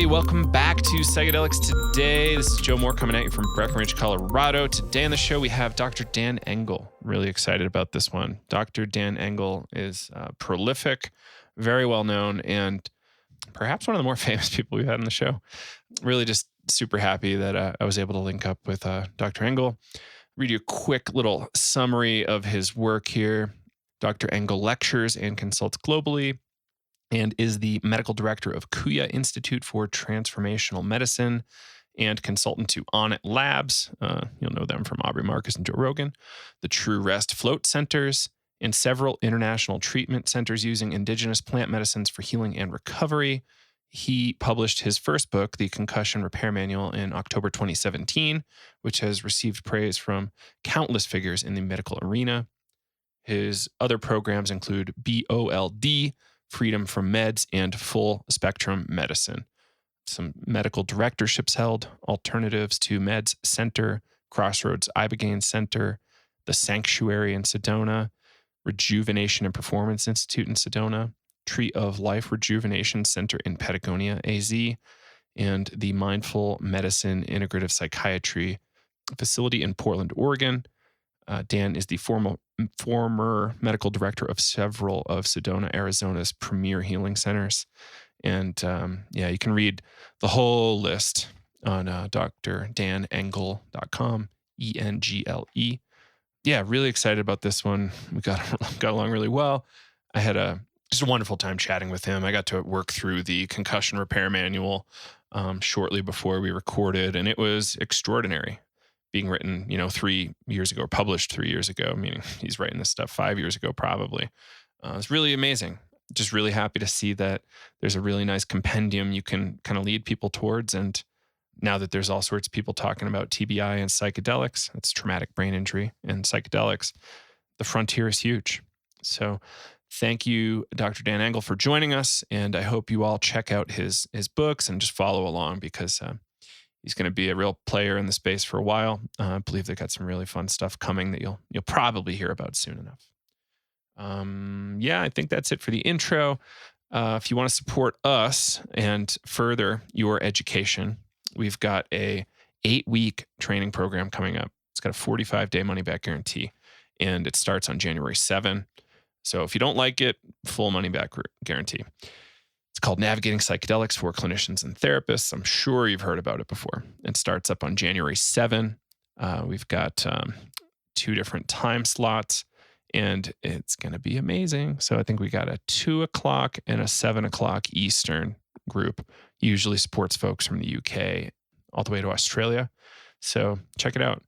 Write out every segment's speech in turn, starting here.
welcome back to Psychedelics Today. This is Joe Moore coming at you from Breckenridge, Colorado. Today on the show, we have Dr. Dan Engle. Really excited about this one. Dr. Dan Engle is prolific, very well known, and perhaps one of the more famous people we've had on the show. Really just super happy that I was able to link up with Dr. Engle. Read you a quick little summary of his work here. Dr. Engle lectures and consults globally, and is the medical director of Kuya Institute for Transformational Medicine and consultant to Onnit Labs. You'll know them from Aubrey Marcus and Joe Rogan. The True Rest Float Centers, and several international treatment centers using indigenous plant medicines for healing and recovery. He published his first book, The Concussion Repair Manual, in October 2017, which has received praise from countless figures in the medical arena. His other programs include BOLD, Freedom from Meds, and Full Spectrum Medicine. Some medical directorships held, Alternatives to Meds Center, Crossroads Ibogaine Center, The Sanctuary in Sedona, Rejuvenation and Performance Institute in Sedona, Tree of Life Rejuvenation Center in Patagonia, AZ, and the Mindful Medicine Integrative Psychiatry facility in Portland, Oregon. Dan is the former medical director of several of Sedona, Arizona's premier healing centers. And you can read the whole list on drdanengle.com, ENGLE. Yeah, really excited about this one. We got along really well. I had just a wonderful time chatting with him. I got to work through the Concussion Repair Manual shortly before we recorded, and it was extraordinary. Being written, 3 years ago, or published 3 years ago, meaning he's writing this stuff 5 years ago, probably. It's really amazing. Just really happy to see that there's a really nice compendium you can kind of lead people towards. And now that there's all sorts of people talking about TBI and psychedelics, that's traumatic brain injury, and psychedelics, the frontier is huge. So thank you, Dr. Dan Engle, for joining us. And I hope you all check out his books and just follow along, because he's going to be a real player in the space for a while. I believe they've got some really fun stuff coming that you'll probably hear about soon enough. I think that's it for the intro. If you want to support us and further your education, we've got a 8-week training program coming up. It's got a 45-day money-back guarantee, and it starts on January 7. So if you don't like it, full money-back guarantee. It's called Navigating Psychedelics for Clinicians and Therapists. I'm sure you've heard about it before. It starts up on January 7. We've got 2 different time slots, and it's going to be amazing. So I think we got a 2 o'clock and a 7 o'clock Eastern group. Usually supports folks from the UK all the way to Australia. So check it out.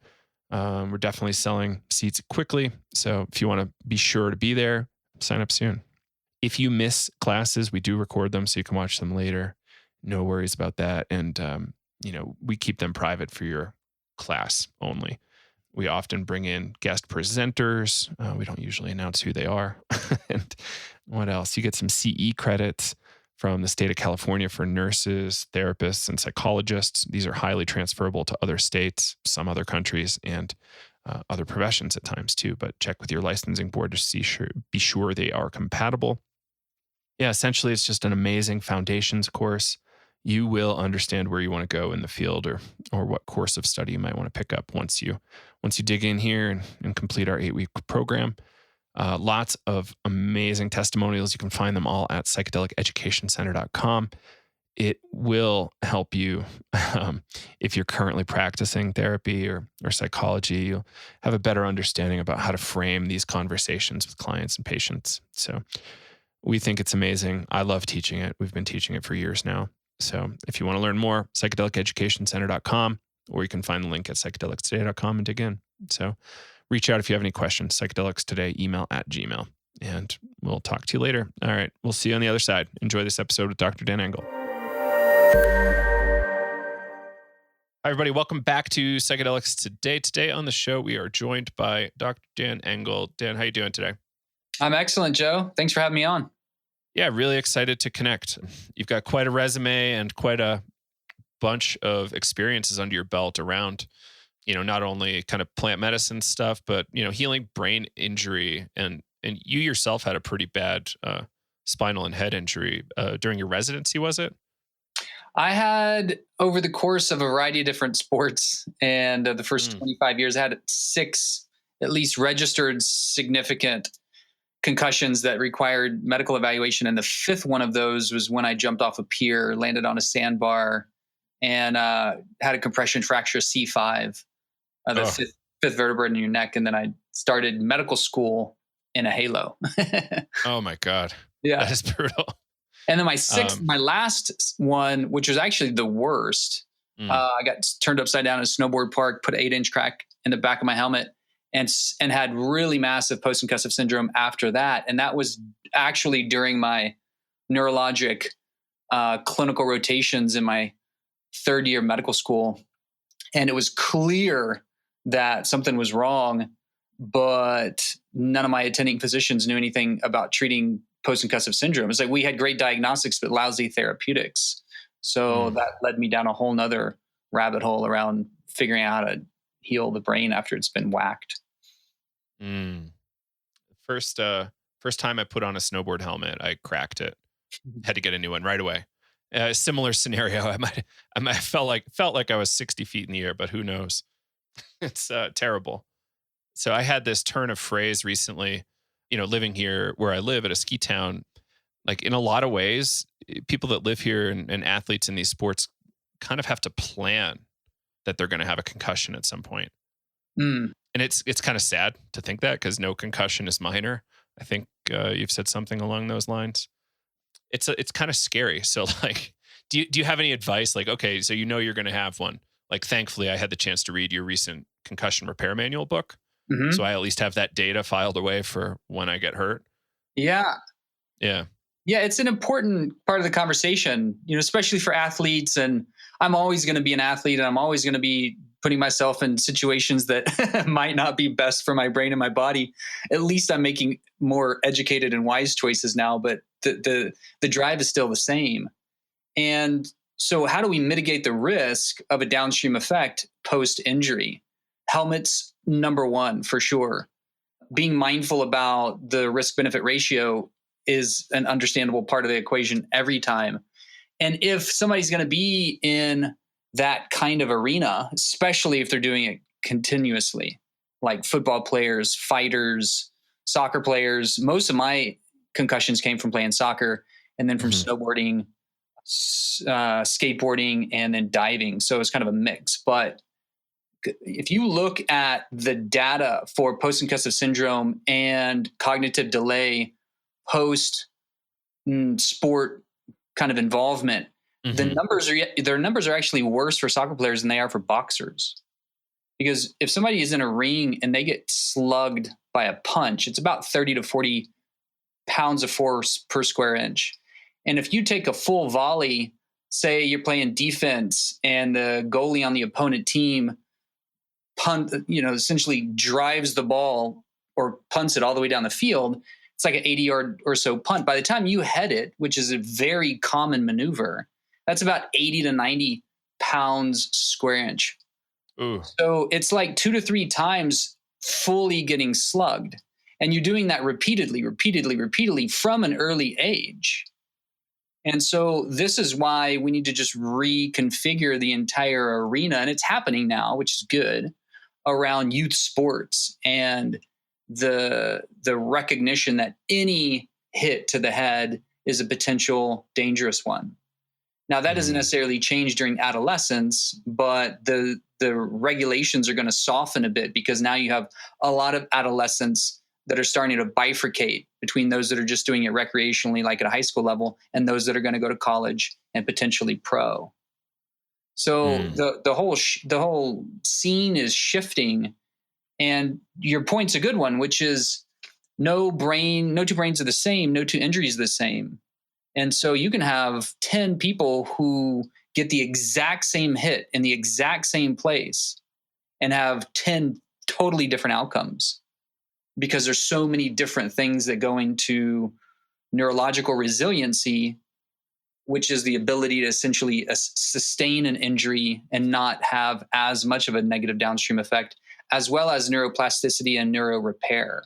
We're definitely selling seats quickly. So if you want to be sure to be there, sign up soon. If you miss classes, we do record them so you can watch them later. No worries about that. And, we keep them private for your class only. We often bring in guest presenters. We don't usually announce who they are. And what else? You get some CE credits from the state of California for nurses, therapists, and psychologists. These are highly transferable to other states, some other countries, and other professions at times too. But check with your licensing board to be sure they are compatible. Yeah, essentially, it's just an amazing foundations course. You will understand where you want to go in the field, or what course of study you might want to pick up once you dig in here and complete our 8-week program. Lots of amazing testimonials. You can find them all at psychedeliceducationcenter.com. It will help you if you're currently practicing therapy or psychology. You'll have a better understanding about how to frame these conversations with clients and patients. So we think it's amazing. I love teaching it. We've been teaching it for years now. So if you want to learn more, psychedeliceducationcenter.com, or you can find the link at psychedelicstoday.com and dig in. So reach out if you have any questions. Psychedelicstoday, email@gmail. And we'll talk to you later. All right. We'll see you on the other side. Enjoy this episode with Dr. Dan Engle. Hi, everybody. Welcome back to Psychedelics Today. Today on the show, we are joined by Dr. Dan Engle. Dan, how you doing today? I'm excellent, Joe. Thanks for having me on. Yeah, really excited to connect. You've got quite a resume and quite a bunch of experiences under your belt around, not only kind of plant medicine stuff, but, healing brain injury. And you yourself had a pretty bad spinal and head injury during your residency, was it? I had, over the course of a variety of different sports and the first Mm. 25 years, I had 6 at least registered significant concussions that required medical evaluation. And the 5th one of those was when I jumped off a pier, landed on a sandbar, and had a compression fracture C5, the Oh, fifth vertebra in your neck. And then I started medical school in a halo. oh my God. That Yeah. is brutal. And then my Um, last one, which was actually the worst, mm. I got turned upside down in a snowboard park, put an 8-inch crack in the back of my helmet, and had really massive post-concussive syndrome after that. And that was actually during my neurologic clinical rotations in my 3rd year of medical school. And it was clear that something was wrong, but none of my attending physicians knew anything about treating post-concussive syndrome. It's like we had great diagnostics, but lousy therapeutics. So Mm. that led me down a whole nother rabbit hole around figuring out how to heal the brain after it's been whacked. Mm. First time I put on a snowboard helmet, I cracked it. Had to get a new one right away. Similar scenario. I might felt like I was 60 feet in the air, but who knows? It's terrible. So I had this turn of phrase recently, living here where I live at a ski town. Like in a lot of ways, people that live here and athletes in these sports kind of have to plan that they're going to have a concussion at some point. Mm. And it's kind of sad to think that because no concussion is minor. I think you've said something along those lines. It's kind of scary. So like, do you have any advice? Like, okay, so you're going to have one. Like, thankfully, I had the chance to read your recent Concussion Repair Manual book, so Hmm. I at least have that data filed away for when I get hurt. Yeah. Yeah. Yeah, it's an important part of the conversation, especially for athletes. And I'm always going to be an athlete, and I'm always going to be putting myself in situations that might not be best for my brain and my body. At least I'm making more educated and wise choices now, but the drive is still the same. And so, how do we mitigate the risk of a downstream effect post injury? Helmets, number one, for sure. Being mindful about the risk benefit ratio is an understandable part of the equation every time. And if somebody's going to be in that kind of arena, especially if they're doing it continuously, like football players, fighters, soccer players, most of my concussions came from playing soccer and then from Mhm. snowboarding, skateboarding, and then diving. So it's kind of a mix. But if you look at the data for post-concussive syndrome and cognitive delay post sport kind of involvement, Mhm. their numbers are actually worse for soccer players than they are for boxers. Because if somebody is in a ring and they get slugged by a punch, it's about 30 to 40 pounds of force per square inch. And if you take a full volley, say you're playing defense and the goalie on the opponent team essentially drives the ball or punts it all the way down the field, it's like an 80-yard or so punt. By the time you head it, which is a very common maneuver, that's about 80 to 90 pounds square inch. Ooh. So it's like 2 to 3 times fully getting slugged. And you're doing that repeatedly from an early age. And so this is why we need to just reconfigure the entire arena. And it's happening now, which is good, around youth sports and the recognition that any hit to the head is a potential dangerous one. Now that doesn't Mm. necessarily change during adolescence, but the regulations are going to soften a bit because now you have a lot of adolescents that are starting to bifurcate between those that are just doing it recreationally, like at a high school level, and those that are going to go to college and potentially pro. So Mm. the whole scene is shifting, and your point's a good one, which is no two brains are the same, no two injuries are the same. And so you can have 10 people who get the exact same hit in the exact same place and have 10 totally different outcomes because there's so many different things that go into neurological resiliency, which is the ability to essentially sustain an injury and not have as much of a negative downstream effect, as well as neuroplasticity and neuro repair.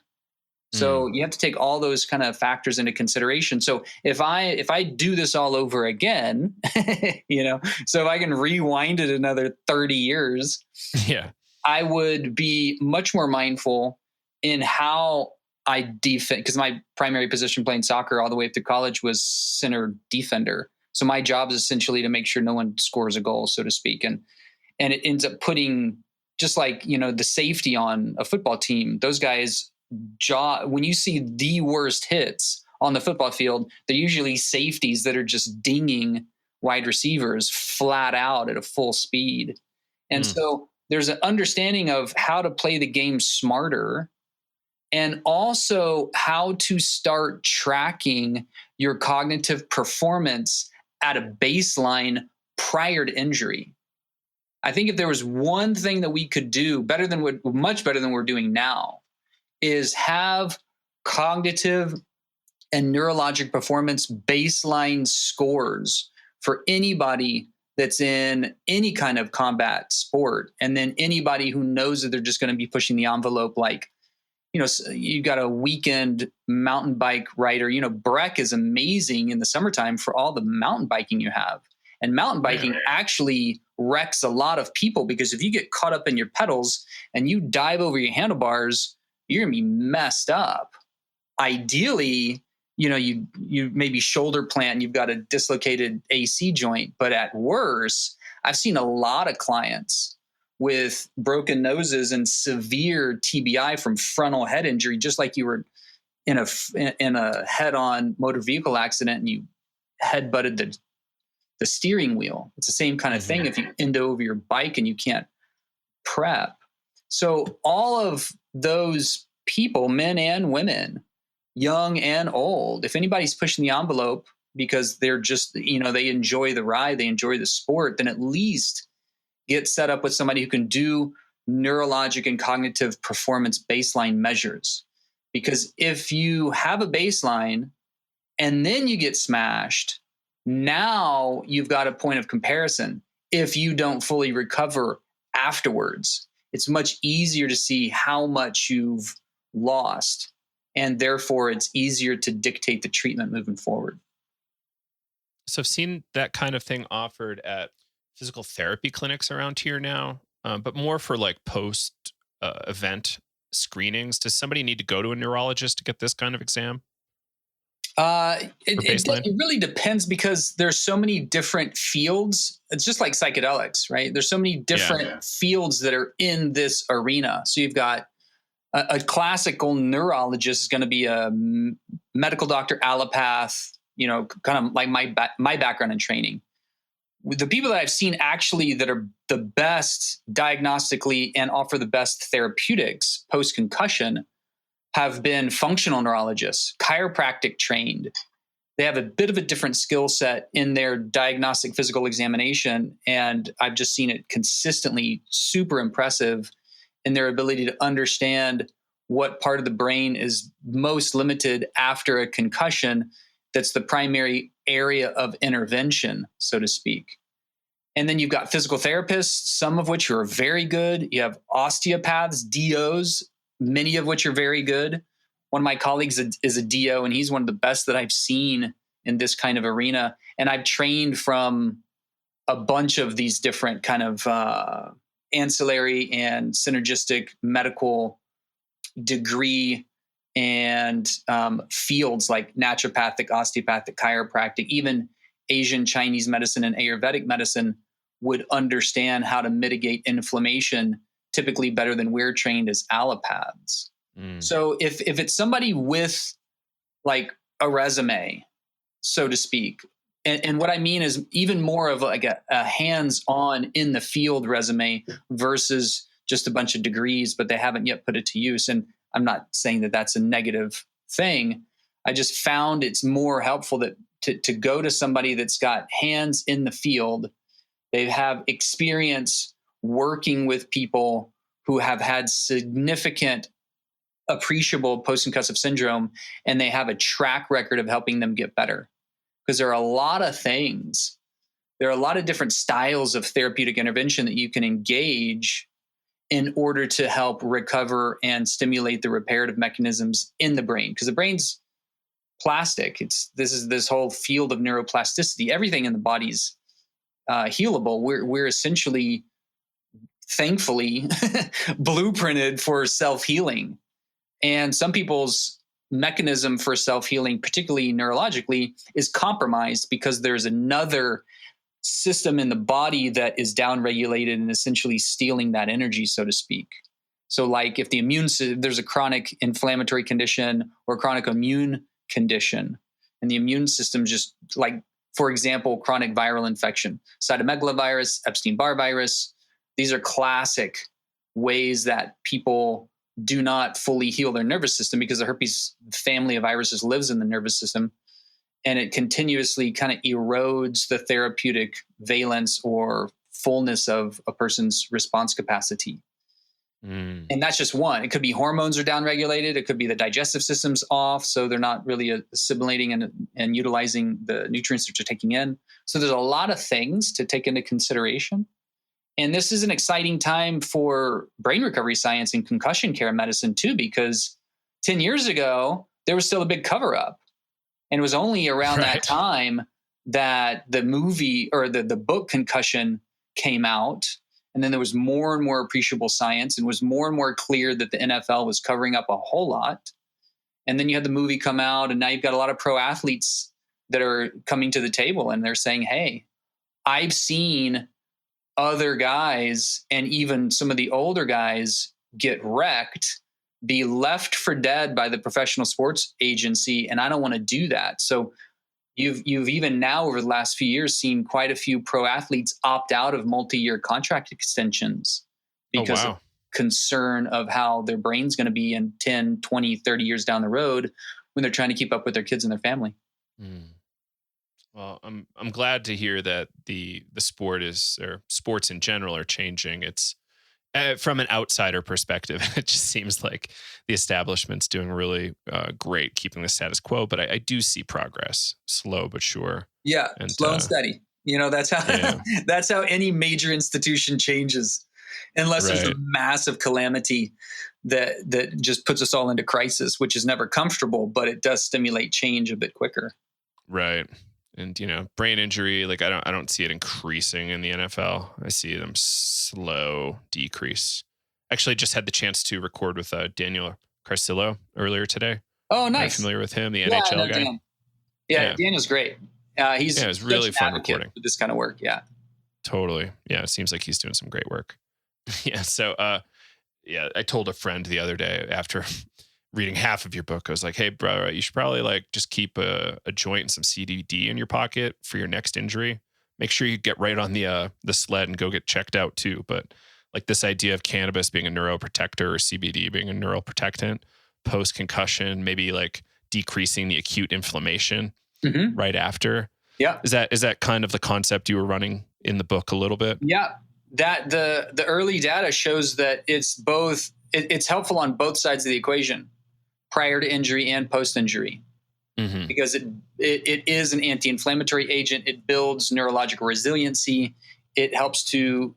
So you have to take all those kind of factors into consideration. So if I do this all over again, so if I can rewind it another 30 years, Yeah. I would be much more mindful in how I defend, because my primary position playing soccer all the way up to college was center defender. So my job is essentially to make sure no one scores a goal, so to speak. And it ends up putting, just like, the safety on a football team, those guys, when you see the worst hits on the football field, they're usually safeties that are just dinging wide receivers flat out at a full speed. And so there's an understanding of how to play the game smarter, and also how to start tracking your cognitive performance at a baseline prior to injury. I think if there was one thing that we could do much better than we're doing now, is have cognitive and neurologic performance baseline scores for anybody that's in any kind of combat sport. And then anybody who knows that they're just going to be pushing the envelope, like, you got a weekend mountain bike rider. Breck is amazing in the summertime for all the mountain biking you have. And mountain biking actually wrecks a lot of people, because if you get caught up in your pedals and you dive over your handlebars, you're going to be messed up. Ideally, you maybe shoulder plant and you've got a dislocated AC joint. But at worst, I've seen a lot of clients with broken noses and severe TBI from frontal head injury, just like you were in a head-on motor vehicle accident and you head-butted the steering wheel. It's the same kind of thing if you end over your bike and you can't prep. So all of those people, men and women, young and old, if anybody's pushing the envelope because they're just, they enjoy the ride, they enjoy the sport, then at least get set up with somebody who can do neurologic and cognitive performance baseline measures. Because if you have a baseline and then you get smashed, now you've got a point of comparison. If you don't fully recover afterwards, it's much easier to see how much you've lost. And therefore, it's easier to dictate the treatment moving forward. So I've seen that kind of thing offered at physical therapy clinics around here now, but more for like post event screenings. Does somebody need to go to a neurologist to get this kind of exam? It really depends, because there's so many different fields. It's just like psychedelics, right? There's so many different fields that are in this arena. So you've got a classical neurologist is going to be a medical doctor, allopath, kind of like my background and training. The people that I've seen actually that are the best diagnostically and offer the best therapeutics post-concussion have been functional neurologists, chiropractic trained. They have a bit of a different skill set in their diagnostic physical examination. And I've just seen it consistently super impressive in their ability to understand what part of the brain is most limited after a concussion. That's the primary area of intervention, so to speak. And then you've got physical therapists, some of which are very good. You have osteopaths, DOs, many of which are very good. One of my colleagues is a DO, and he's one of the best that I've seen in this kind of arena. And I've trained from a bunch of these different kind of ancillary and synergistic medical degree and fields like naturopathic, osteopathic, chiropractic, even Asian Chinese medicine and Ayurvedic medicine would understand how to mitigate inflammation typically better than we're trained as allopaths. So if it's somebody with like a resume, so to speak, and what I mean is even more of like a hands-on in the field resume versus just a bunch of degrees, but they haven't yet put it to use. And I'm not saying that that's a negative thing. I just found it's more helpful to go to somebody that's got hands in the field. They have experience working with people who have had significant appreciable post-concussive syndrome, and they have a track record of helping them get better. Because there are a lot of things. There are a lot of different styles of therapeutic intervention that you can engage. in order to help recover and stimulate the reparative mechanisms in the brain. Because the brain's plastic. This whole field of neuroplasticity. Everything in the body's healable. We're essentially, thankfully, blueprinted for self-healing. And some people's mechanism for self-healing, particularly neurologically, is compromised because there's another system in the body that is downregulated and essentially stealing that energy, so to speak. So like if there's a chronic inflammatory condition or chronic immune condition, and the immune system just like, for example, chronic viral infection, cytomegalovirus, Epstein-Barr virus, these are classic ways that people do not fully heal their nervous system because the herpes family of viruses lives in the nervous system, and it continuously kind of erodes the therapeutic valence or fullness of a person's response capacity. And that's just one. It could be hormones are downregulated. It could be the digestive system's off, so they're not really assimilating and utilizing the nutrients that you're taking in. So there's a lot of things to take into consideration. And this is an exciting time for brain recovery science and concussion care medicine too, because 10 years ago, there was still a big cover up. And it was only around that time that the movie or the book Concussion came out. And then there was more and more appreciable science, and it was more and more clear that the NFL was covering up a whole lot. And then you had the movie come out, and now you've got a lot of pro athletes that are coming to the table, and they're saying, hey, I've seen other guys and even some of the older guys get wrecked, be left for dead by the professional sports agency, and I don't want to do that. So you've even now over the last few years seen quite a few pro athletes opt out of multi-year contract extensions because of concern of how their brain's going to be in 10, 20, 30 years down the road when they're trying to keep up with their kids and their family. Well, I'm glad to hear that the sport or sports in general are changing. It's from an outsider perspective, it just seems like the establishment's doing really great keeping the status quo. But I do see progress, slow but sure. Yeah, and, slow and steady. You know, that's how that's how any major institution changes, unless there's a massive calamity that just puts us all into crisis, which is never comfortable, but it does stimulate change a bit quicker. Right. And, you know, brain injury, like I don't see it increasing in the NFL. I see them slow decrease. Actually, just had the chance to record with Daniel Carcillo earlier today. Oh, nice. Are you familiar with him, the NHL guy? Dan. Yeah, Daniel's great. It was really fun recording with this kind of work. Yeah, totally. Yeah, it seems like he's doing some great work. So I told a friend the other day after reading half of your book, I was like, hey, bro, you should probably like just keep a joint and some CBD in your pocket for your next injury. Make sure you get right on the sled and go get checked out too. But like this idea of cannabis being a neuroprotector or CBD being a neuroprotectant post-concussion, maybe like decreasing the acute inflammation right after. Yeah. Is that kind of the concept you were running in the book a little bit? Yeah. That the early data shows that it's both, it's helpful on both sides of the equation, prior to injury and post-injury, because it is an anti-inflammatory agent. It builds neurological resiliency. It helps to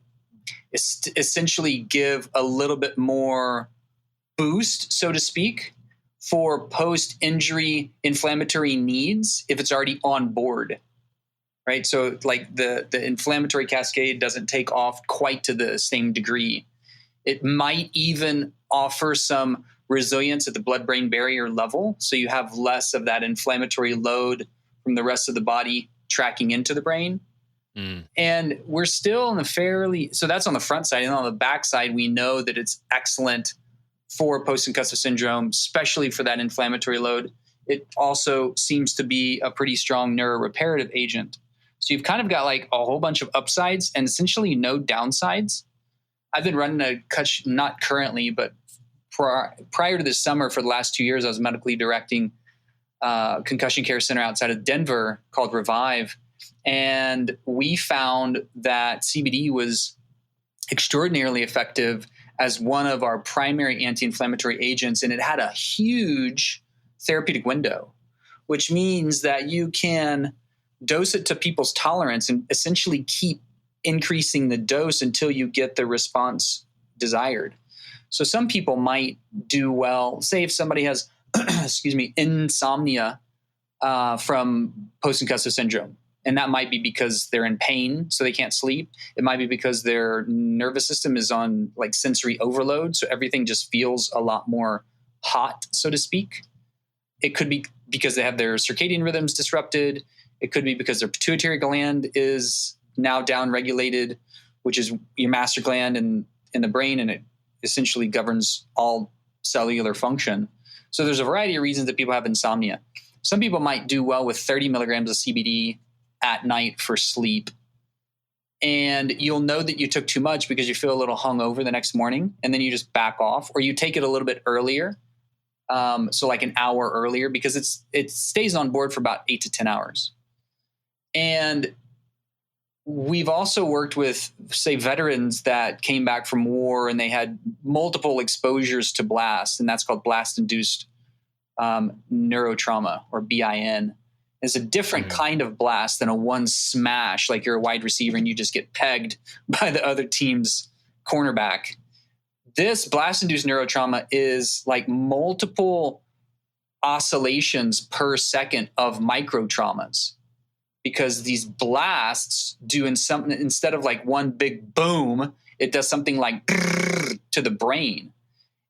essentially give a little bit more boost, so to speak, for post-injury inflammatory needs if it's already on board, right? So like the inflammatory cascade doesn't take off quite to the same degree. It might even offer some resilience at the blood-brain barrier level, so you have less of that inflammatory load from the rest of the body tracking into the brain. And we're still in the so that's on the front side. And on the back side, we know that it's excellent for post-concussive syndrome, especially for that inflammatory load. It also seems to be a pretty strong neuro-reparative agent. So you've kind of got like a whole bunch of upsides and essentially no downsides. I've been running not currently, but prior to this summer for the last 2 years, I was medically directing a concussion care center outside of Denver called Revive. And we found that CBD was extraordinarily effective as one of our primary anti-inflammatory agents. And it had a huge therapeutic window, which means that you can dose it to people's tolerance and essentially keep increasing the dose until you get the response desired. So some people might do well, say if somebody has, insomnia from post-concussive syndrome. And that might be because they're in pain, so they can't sleep. It might be because their nervous system is on like sensory overload. So everything just feels a lot more hot, so to speak. It could be because they have their circadian rhythms disrupted. It could be because their pituitary gland is now downregulated, which is your master gland in the brain, and it essentially governs all cellular function. So there's a variety of reasons that people have insomnia. Some people might do well with 30 milligrams of CBD at night for sleep. And you'll know that you took too much because you feel a little hungover the next morning, and then you just back off, or you take it a little bit earlier. So like an hour earlier, because it stays on board for about 8 to 10 hours. And we've also worked with, say, veterans that came back from war and they had multiple exposures to blast, and that's called blast-induced neurotrauma, or BIN. It's a different kind of blast than a one smash, like you're a wide receiver and you just get pegged by the other team's cornerback. This blast-induced neurotrauma is like multiple oscillations per second of microtraumas, because these blasts do instead of like one big boom, it does something like to the brain,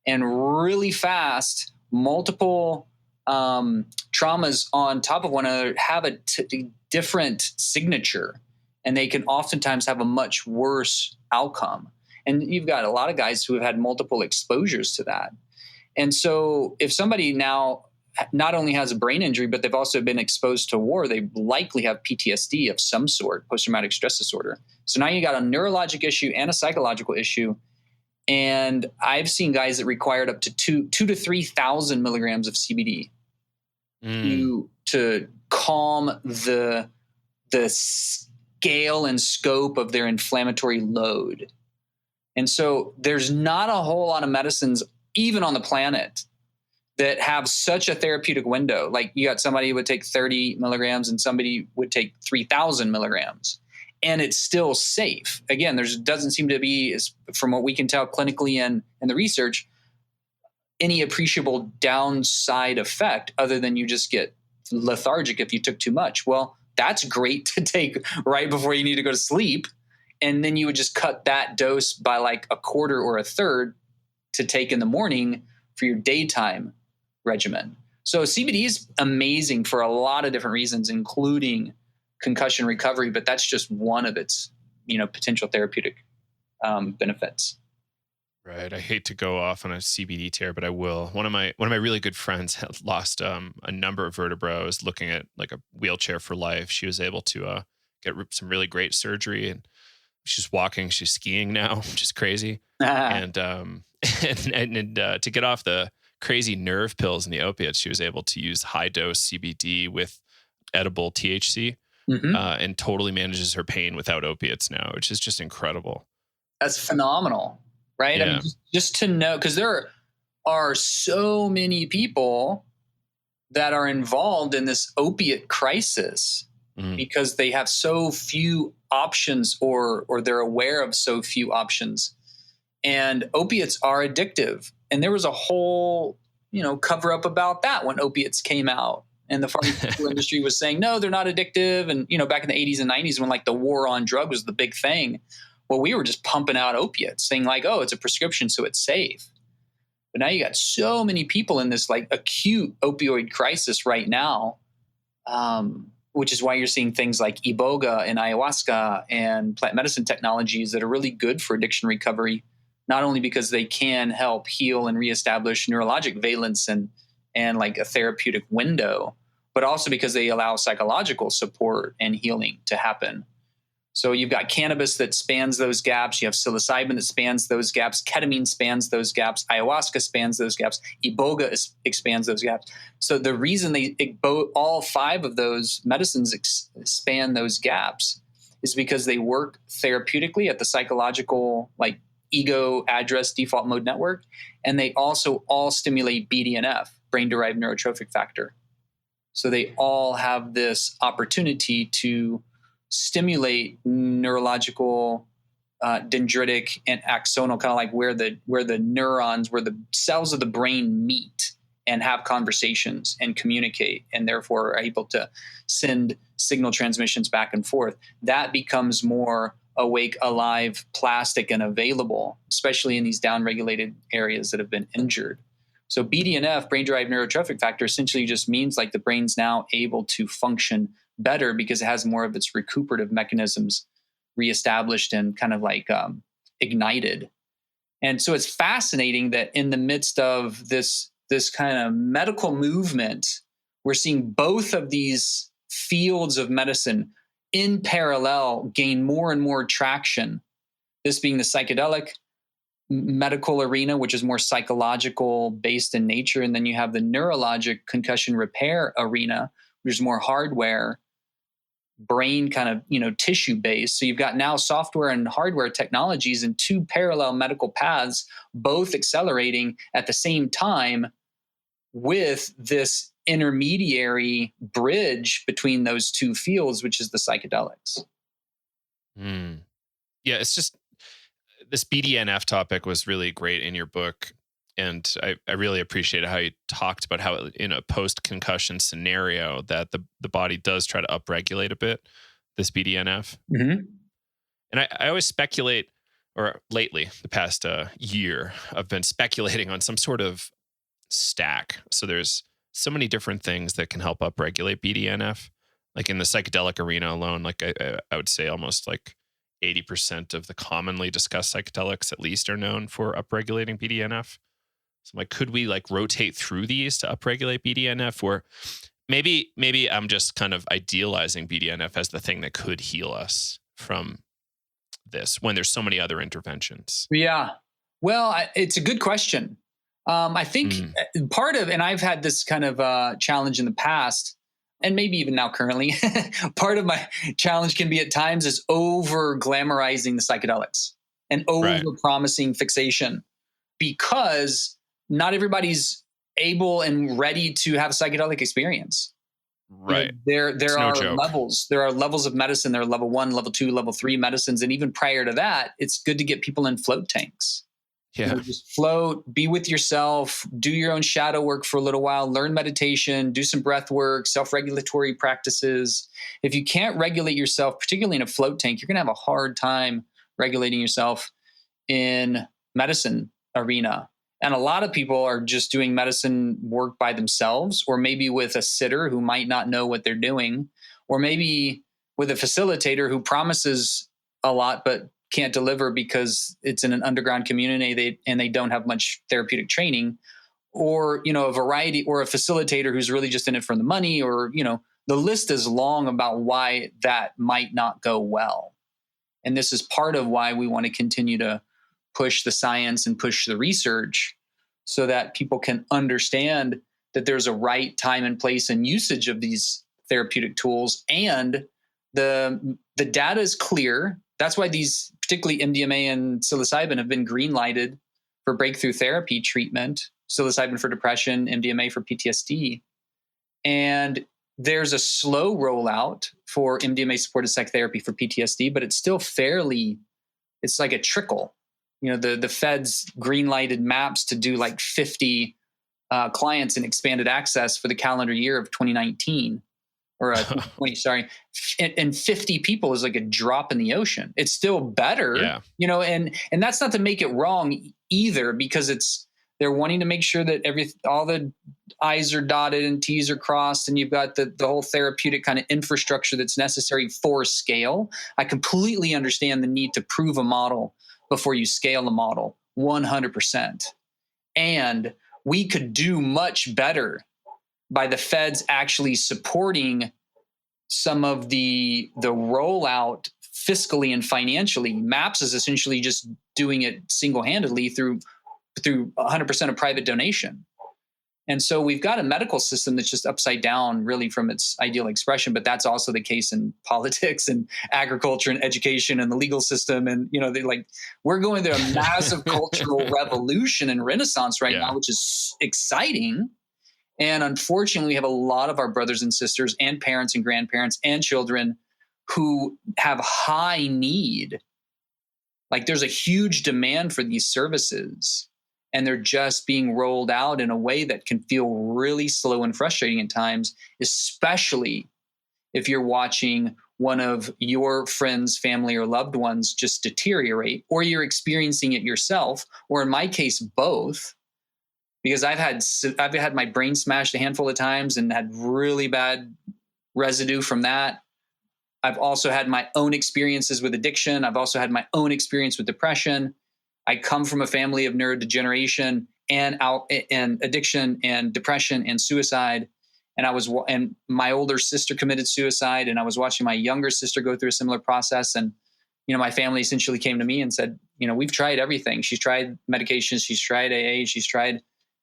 and really fast, multiple traumas on top of one another have a different signature, and they can oftentimes have a much worse outcome. And you've got a lot of guys who have had multiple exposures to that. And so if somebody now not only has a brain injury, but they've also been exposed to war, they likely have PTSD of some sort, post-traumatic stress disorder. So now you got a neurologic issue and a psychological issue. And I've seen guys that required up to 2,000 to 3,000 milligrams of CBD to calm the scale and scope of their inflammatory load. And so there's not a whole lot of medicines, even on the planet, that have such a therapeutic window. Like you got somebody who would take 30 milligrams and somebody would take 3,000 milligrams. And it's still safe. Again, there doesn't seem to be, from what we can tell clinically and in the research, any appreciable downside effect other than you just get lethargic if you took too much. Well, that's great to take right before you need to go to sleep. And then you would just cut that dose by like a quarter or a third to take in the morning for your daytime regimen. So CBD is amazing for a lot of different reasons, including concussion recovery, but that's just one of its, potential therapeutic benefits. Right. I hate to go off on a CBD tear, but I will. One of my really good friends had lost a number of vertebrae. I was looking at like a wheelchair for life. She was able to get some really great surgery, and she's walking, she's skiing now, which is crazy. And to get off the crazy nerve pills and the opiates, she was able to use high dose CBD with edible THC, and totally manages her pain without opiates now, which is just incredible. That's phenomenal, right? Yeah. I mean, just to know, because there are so many people that are involved in this opiate crisis because they have so few options, or they're aware of so few options. And opiates are addictive. And there was a whole, cover up about that when opiates came out. And the pharmaceutical industry was saying, no, they're not addictive. And, back in the 80s and 90s when like the war on drugs was the big thing, well, we were just pumping out opiates saying like, oh, it's a prescription, so it's safe. But now you got so many people in this like acute opioid crisis right now, which is why you're seeing things like iboga and ayahuasca and plant medicine technologies that are really good for addiction recovery, not only because they can help heal and reestablish neurologic valence and like a therapeutic window, but also because they allow psychological support and healing to happen. So you've got cannabis that spans those gaps. You have psilocybin that spans those gaps. Ketamine spans those gaps. Ayahuasca spans those gaps. Iboga expands those gaps. So the reason all 5 of those medicines span those gaps is because they work therapeutically at the psychological, like ego address default mode network. And they also all stimulate BDNF, brain-derived neurotrophic factor. So they all have this opportunity to stimulate neurological dendritic and axonal, kind of like where the neurons, where the cells of the brain meet and have conversations and communicate, and therefore are able to send signal transmissions back and forth. That becomes more awake, alive, plastic, and available, especially in these downregulated areas that have been injured. So BDNF, brain-derived neurotrophic factor, essentially just means like the brain's now able to function better because it has more of its recuperative mechanisms reestablished and kind of like ignited. And so it's fascinating that in the midst of this kind of medical movement, we're seeing both of these fields of medicine in parallel gain more and more traction. This being the psychedelic medical arena, which is more psychological based in nature. And then you have the neurologic concussion repair arena, which is more hardware, brain kind of, tissue based. So you've got now software and hardware technologies in two parallel medical paths, both accelerating at the same time with this intermediary bridge between those two fields, which is the psychedelics. Yeah, it's just this BDNF topic was really great in your book. And I really appreciated how you talked about how in a post-concussion scenario that the body does try to upregulate a bit, this BDNF. Mm-hmm. And I always speculate, or lately, the past year, I've been speculating on some sort of stack. So there's so many different things that can help upregulate BDNF. Like in the psychedelic arena alone, like I would say almost like 80% of the commonly discussed psychedelics at least are known for upregulating BDNF. So I'm like, could we like rotate through these to upregulate BDNF? Or maybe I'm just kind of idealizing BDNF as the thing that could heal us from this when there's so many other interventions. Yeah. Well, it's a good question. I think part of, and I've had this kind of challenge in the past, and maybe even now currently, part of my challenge can be at times is over glamorizing the psychedelics and over promising fixation, because not everybody's able and ready to have a psychedelic experience. Right. There are levels. There are levels of medicine. There are level 1, level 2, level 3 medicines. And even prior to that, it's good to get people in float tanks. Yeah. Just float, be with yourself, do your own shadow work for a little while, learn meditation, do some breath work, self-regulatory practices. If you can't regulate yourself, particularly in a float tank, you're going to have a hard time regulating yourself in medicine arena. And a lot of people are just doing medicine work by themselves, or maybe with a sitter who might not know what they're doing, or maybe with a facilitator who promises a lot but can't deliver because it's in an underground community and they don't have much therapeutic training, or, a variety, or a facilitator who's really just in it for the money, or, the list is long about why that might not go well. And this is part of why we want to continue to push the science and push the research so that people can understand that there's a right time and place and usage of these therapeutic tools. And the data is clear. That's why these, particularly MDMA and psilocybin, have been green lighted for breakthrough therapy treatment, psilocybin for depression, MDMA for PTSD. And there's a slow rollout for MDMA supported psychotherapy for PTSD, but it's still it's like a trickle. The Fed's green lighted maps to do like 50 clients in expanded access for the calendar year of 2019. Or 20, sorry, and 50 people is like a drop in the ocean. It's still better, and that's not to make it wrong either, because they're wanting to make sure that all the I's are dotted and T's are crossed, and you've got the whole therapeutic kind of infrastructure that's necessary for scale. I completely understand the need to prove a model before you scale a model, 100%. And we could do much better by the feds actually supporting some of the rollout fiscally and financially. MAPS is essentially just doing it single-handedly through 100% of private donation. And so we've got a medical system that's just upside down really from its ideal expression, but that's also the case in politics and agriculture and education and the legal system. And, we're going through a massive cultural revolution and renaissance right now, which is exciting. And unfortunately, we have a lot of our brothers and sisters and parents and grandparents and children who have high need Like there's a huge demand for these services, and they're just being rolled out in a way that can feel really slow and frustrating at times, especially if you're watching one of your friends, family, or loved ones just deteriorate, or you're experiencing it yourself, or in my case, both. Because I've had my brain smashed a handful of times and had really bad residue from that. I've also had my own experiences with addiction. I've also had my own experience with depression. I come from a family of neurodegeneration and addiction and depression and suicide. And my older sister committed suicide, and I was watching my younger sister go through a similar process. And, my family essentially came to me and said, we've tried everything. She's tried medications. She's tried AA.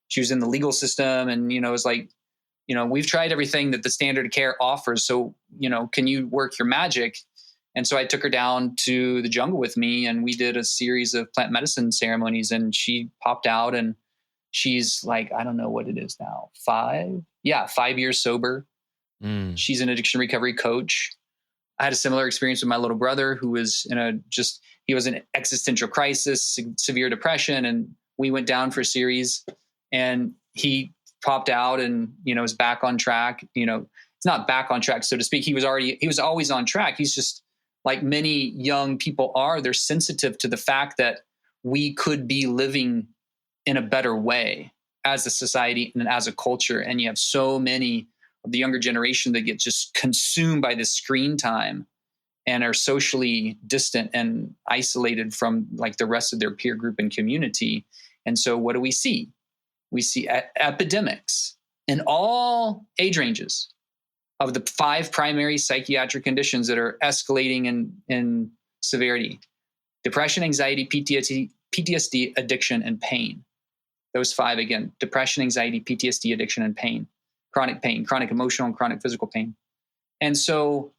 She was in the legal system. And, it was like, we've tried everything that the standard of care offers. So, can you work your magic? And so I took her down to the jungle with me, and we did a series of plant medicine ceremonies, and she popped out, and she's like, I don't know what it is now, 5 years sober. She's an addiction recovery coach. I had a similar experience with my little brother, who was he was in existential crisis, severe depression. And we went down for a series, and he popped out and, is back on track. It's not back on track, so to speak. He was always on track. He's just like many young people are. They're sensitive to the fact that we could be living in a better way as a society and as a culture. And you have so many of the younger generation that get just consumed by this screen time and are socially distant and isolated from like the rest of their peer group and community. And so what do we see? We see epidemics in all age ranges of the 5 primary psychiatric conditions that are escalating in severity: depression, anxiety, PTSD, addiction, and pain. Those 5 again: depression, anxiety, PTSD, addiction, and pain, chronic emotional and chronic physical pain. And so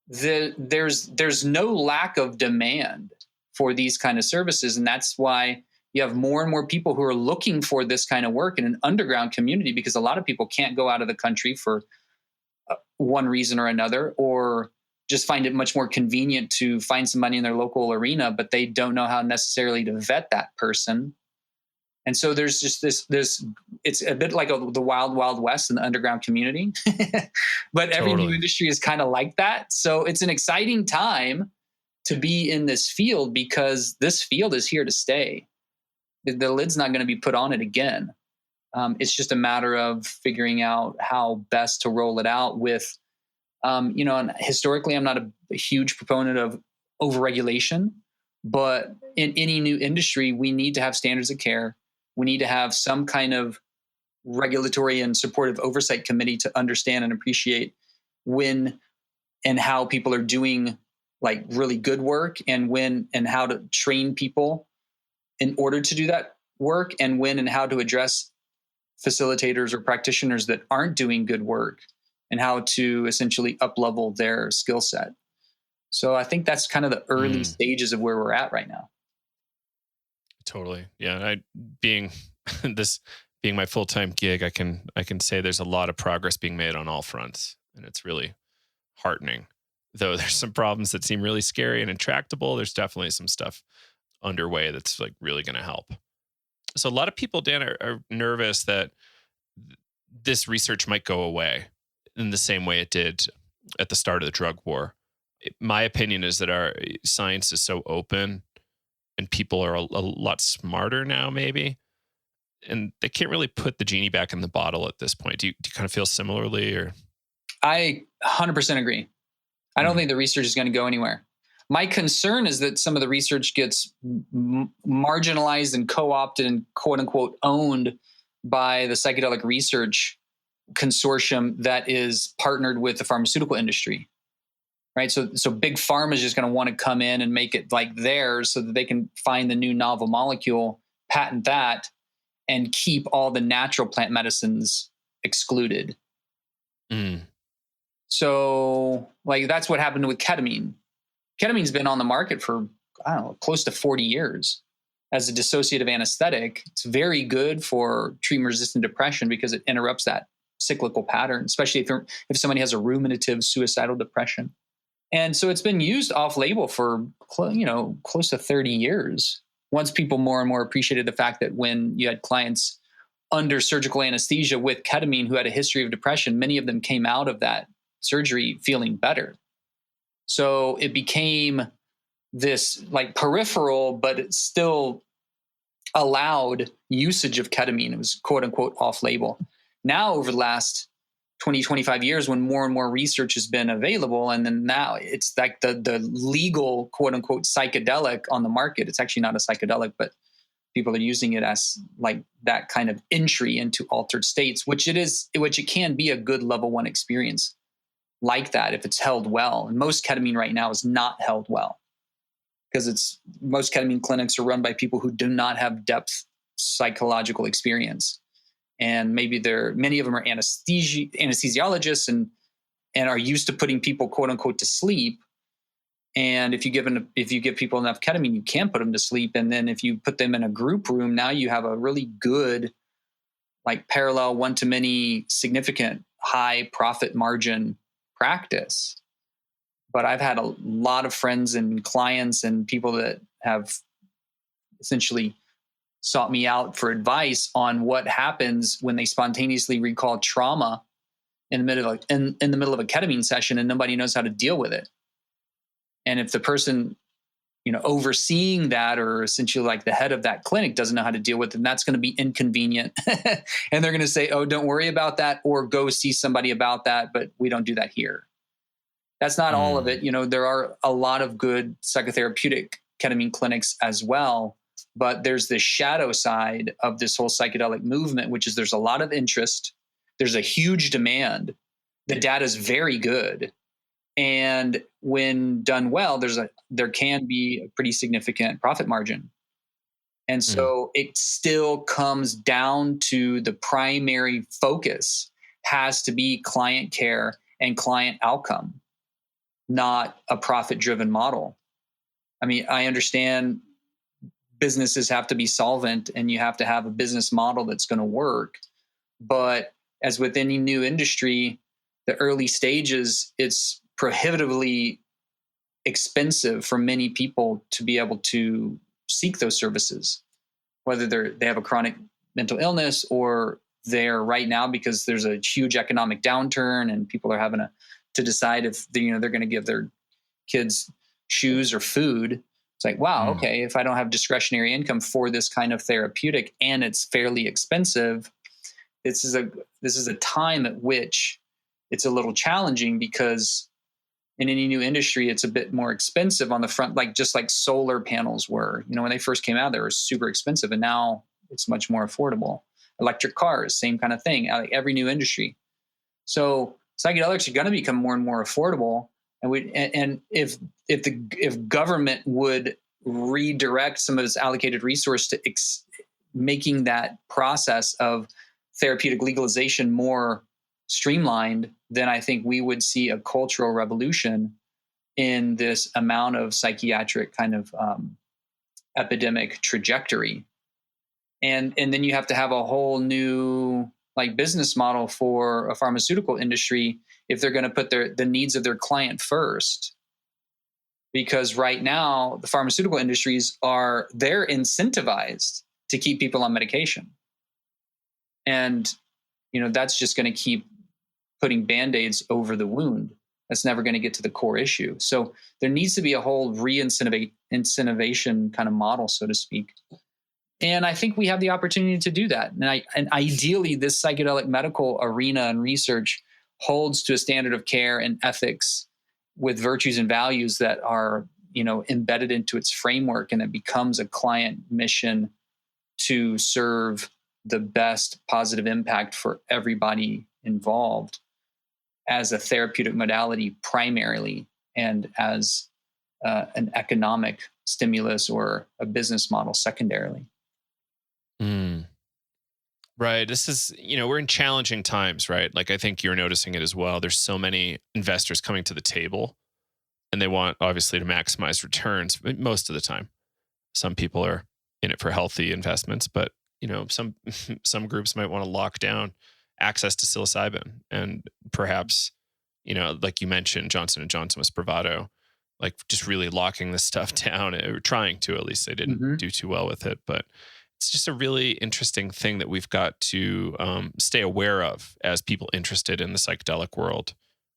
there's no lack of demand for these kind of services. And that's why you have more and more people who are looking for this kind of work in an underground community, because a lot of people can't go out of the country for one reason or another, or just find it much more convenient to find some money in their local arena, but they don't know how necessarily to vet that person. And so there's just this it's a bit like the wild, wild west in the underground community, but every new industry is kind of like that. So it's an exciting time to be in this field, because this field is here to stay. The lid's not going to be put on it again. It's just a matter of figuring out how best to roll it out with, and historically, I'm not a huge proponent of overregulation, but in any new industry, we need to have standards of care. We need to have some kind of regulatory and supportive oversight committee to understand and appreciate when and how people are doing like really good work, and when and how to train people in order to do that work, and when and how to address facilitators or practitioners that aren't doing good work, and how to essentially up-level their skill set. So I think that's kind of the early stages of where we're at right now. Totally. Yeah. Being my full-time gig, I can say there's a lot of progress being made on all fronts, and it's really heartening. Though there's some problems that seem really scary and intractable, there's definitely some stuff underway that's like really going to help. So a lot of people, Dan, are nervous that this research might go away in the same way it did at the start of the drug war. My opinion is that our science is so open, and people are a lot smarter now, maybe, and they can't really put the genie back in the bottle at this point. Do you kind of feel similarly, or? I 100% agree. I don't think the research is going to go anywhere. My concern is that some of the research gets marginalized and co-opted and quote unquote owned by the psychedelic research consortium that is partnered with the pharmaceutical industry, right? So big pharma is just going to want to come in and make it like theirs so that they can find the new novel molecule, patent that, and keep all the natural plant medicines excluded. So like that's what happened with ketamine. Ketamine's been on the market for, I don't know, close to 40 years as a dissociative anesthetic. It's very good for treatment-resistant depression because it interrupts that cyclical pattern, especially if somebody has a ruminative suicidal depression. And so it's been used off label for, close to 30 years. Once people more and more appreciated the fact that when you had clients under surgical anesthesia with ketamine who had a history of depression, many of them came out of that surgery feeling better. So it became this like peripheral, but it's still allowed usage of ketamine. It was quote unquote off label. Now, over the last 20, 25 years, when more and more research has been available, and then now it's like the legal quote unquote psychedelic on the market. It's actually not a psychedelic, but people are using it as like that kind of entry into altered states, which it can be a good level 1 experience like that if it's held well. And most ketamine right now is not held well because most ketamine clinics are run by people who do not have depth psychological experience. And maybe many of them are anesthesiologists and are used to putting people quote unquote to sleep. And if you give people enough ketamine, you can put them to sleep. And then if you put them in a group room, now you have a really good, like parallel one-to-many, significant high profit margin practice. But I've had a lot of friends and clients and people that have essentially sought me out for advice on what happens when they spontaneously recall trauma in the middle of a ketamine session and nobody knows how to deal with it. And if the person, overseeing that or essentially like the head of that clinic doesn't know how to deal with it, then that's going to be inconvenient. And they're going to say, oh, don't worry about that, or go see somebody about that. But we don't do that here. That's not all of it. There are a lot of good psychotherapeutic ketamine clinics as well. But there's the shadow side of this whole psychedelic movement, which is there's a lot of interest. There's a huge demand. The data is very good. And when done well, there can be a pretty significant profit margin. And so it still comes down to the primary focus has to be client care and client outcome, not a profit-driven model. I mean, I understand businesses have to be solvent and you have to have a business model that's going to work. But as with any new industry, the early stages, it's prohibitively expensive for many people to be able to seek those services, whether they have a chronic mental illness or they're right now because there's a huge economic downturn and people are having to decide if they're going to give their kids shoes or food. It's like, wow, okay, if I don't have discretionary income for this kind of therapeutic and it's fairly expensive, this is a time at which it's a little challenging because in any new industry, it's a bit more expensive on the front, just like solar panels were. When they first came out, they were super expensive, and now it's much more affordable. Electric cars, same kind of thing. Like every new industry. So psychedelics are going to become more and more affordable. And if government would redirect some of its allocated resource to making that process of therapeutic legalization more streamlined, then I think we would see a cultural revolution in this amount of psychiatric kind of epidemic trajectory. And then you have to have a whole new business model for a pharmaceutical industry if they're going to put the needs of their client first. Because right now the pharmaceutical industries they're incentivized to keep people on medication. And that's just going to keep putting Band-Aids over the wound. That's never going to get to the core issue. So there needs to be a whole incentivation kind of model, so to speak. And I think we have the opportunity to do that. And ideally, this psychedelic medical arena and research holds to a standard of care and ethics with virtues and values that are, embedded into its framework, and it becomes a client mission to serve the best positive impact for everybody involved as a therapeutic modality primarily, and as an economic stimulus or a business model secondarily. Right. This is, we're in challenging times, right? Like, I think you're noticing it as well. There's so many investors coming to the table and they want obviously to maximize returns most of the time. Some people are in it for healthy investments, but some groups might want to lock down access to psilocybin and perhaps like you mentioned, Johnson & Johnson with Spravato, like just really locking this stuff down, or trying to. At least they didn't do too well with it. But it's just a really interesting thing that we've got to stay aware of as people interested in the psychedelic world.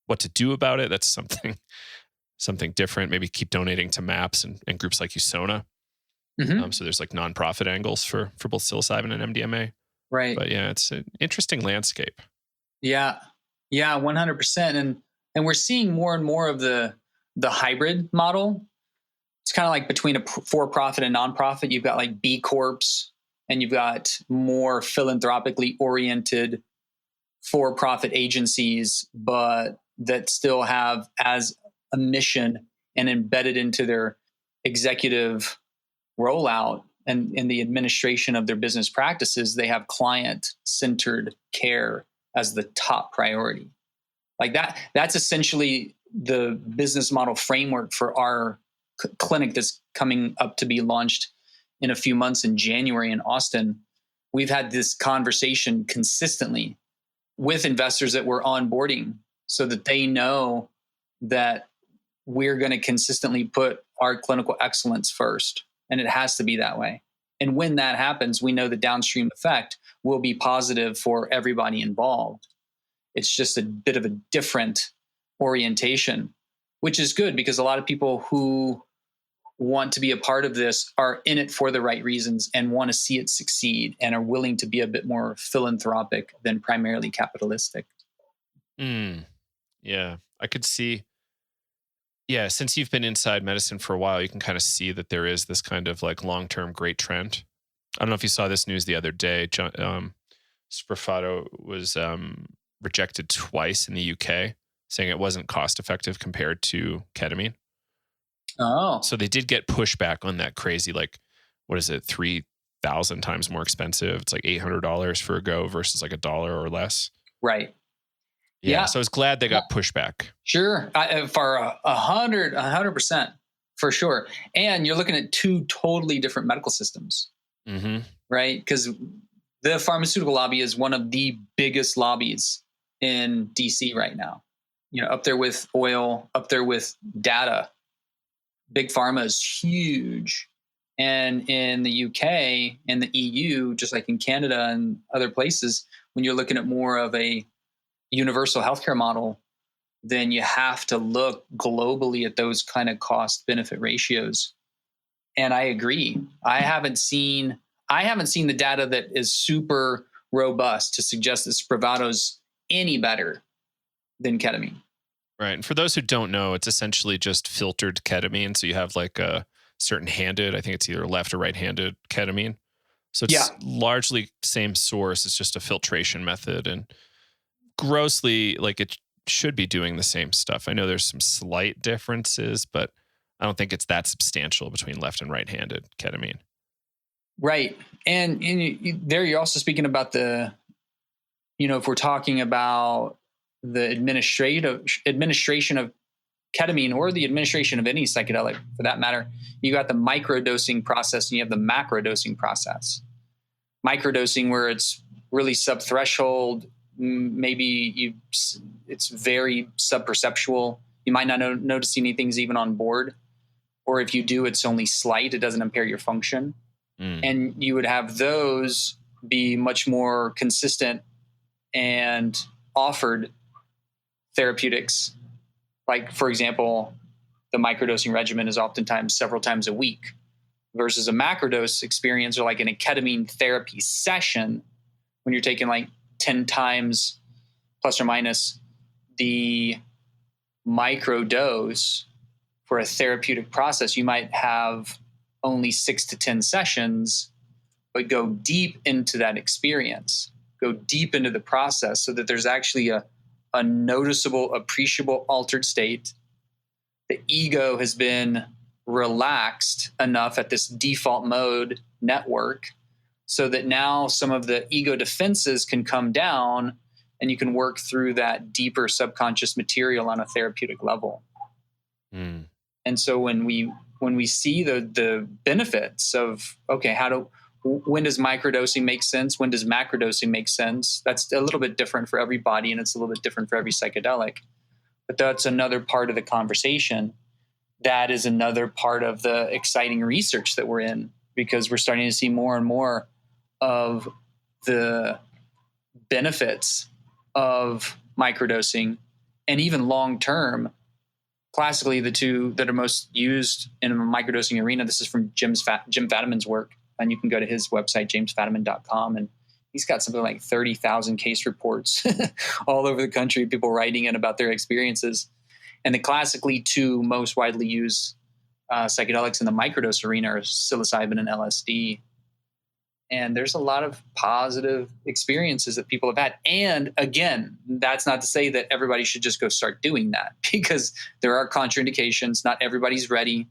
What to do about it, that's something different. Maybe keep donating to MAPS and groups like USONA. So there's like nonprofit angles for both psilocybin and MDMA. Right. But yeah, it's an interesting landscape. Yeah. Yeah, 100%. And we're seeing more and more of the hybrid model. It's kind of like between a for-profit and nonprofit. You've got like B Corps, and you've got more philanthropically oriented for-profit agencies, but that still have as a mission and embedded into their executive rollout and in the administration of their business practices, they have client-centered care as the top priority. Like that's essentially the business model framework for our clinic that's coming up to be launched in a few months in January in Austin. We've had this conversation consistently with investors that we're onboarding so that they know that we're going to consistently put our clinical excellence first. And it has to be that way. And when that happens, we know the downstream effect will be positive for everybody involved. It's just a bit of a different orientation, which is good because a lot of people who want to be a part of this are in it for the right reasons and want to see it succeed and are willing to be a bit more philanthropic than primarily capitalistic. Yeah, I could see. Yeah, since you've been inside medicine for a while, you can kind of see that there is this kind of like long-term great trend. I don't know if you saw this news the other day. Spravato was rejected twice in the UK, saying it wasn't cost-effective compared to ketamine. Oh. So they did get pushback on that crazy, like, what is it, 3,000 times more expensive? It's like $800 for a go versus like $1 or less. Right. Yeah. So I was glad they got pushback. Sure. For 100%, for sure. And you're looking at two totally different medical systems, right? Because the pharmaceutical lobby is one of the biggest lobbies in DC right now. Up there with oil, up there with data. Big pharma is huge. And in the UK and the EU, just like in Canada and other places, when you're looking at more of a universal healthcare model, then you have to look globally at those kind of cost benefit ratios. And I agree. I haven't seen the data that is super robust to suggest that Spravato's any better than ketamine. Right. And for those who don't know, it's essentially just filtered ketamine. So you have like a certain handed, I think it's either left or right-handed ketamine. So it's largely same source. It's just a filtration method, and grossly, like, it should be doing the same stuff. I know there's some slight differences, but I don't think it's that substantial between left and right-handed ketamine. Right. And there you're also speaking about the, if we're talking about the administration of ketamine or the administration of any psychedelic for that matter, you got the microdosing process and you have the macrodosing process. Microdosing where it's really subthreshold, maybe it's very subperceptual. You might not notice anything even on board, or if you do, it's only slight. It doesn't impair your function. And you would have those be much more consistent and offered therapeutics. Like, for example, the microdosing regimen is oftentimes several times a week versus a macrodose experience, or like in a ketamine therapy session when you're taking like 10 times plus or minus the microdose for a therapeutic process. You might have only 6 to 10 sessions, but go deep into that experience, go deep into the process so that there's actually a noticeable, appreciable altered state. The ego has been relaxed enough at this default mode network so that now some of the ego defenses can come down and you can work through that deeper subconscious material on a therapeutic level. And so when we see the benefits of, okay, when does microdosing make sense? When does macrodosing make sense? That's a little bit different for everybody, and it's a little bit different for every psychedelic. But that's another part of the conversation. That is another part of the exciting research that we're in, because we're starting to see more and more of the benefits of microdosing, and even long-term. Classically, the two that are most used in a microdosing arena, this is from Jim Fadiman's work, and you can go to his website, jamesfadiman.com, and he's got something like 30,000 case reports all over the country, people writing in about their experiences. And the classically two most widely used psychedelics in the microdose arena are psilocybin and LSD. And there's a lot of positive experiences that people have had. And again, that's not to say that everybody should just go start doing that, because there are contraindications. Not everybody's ready.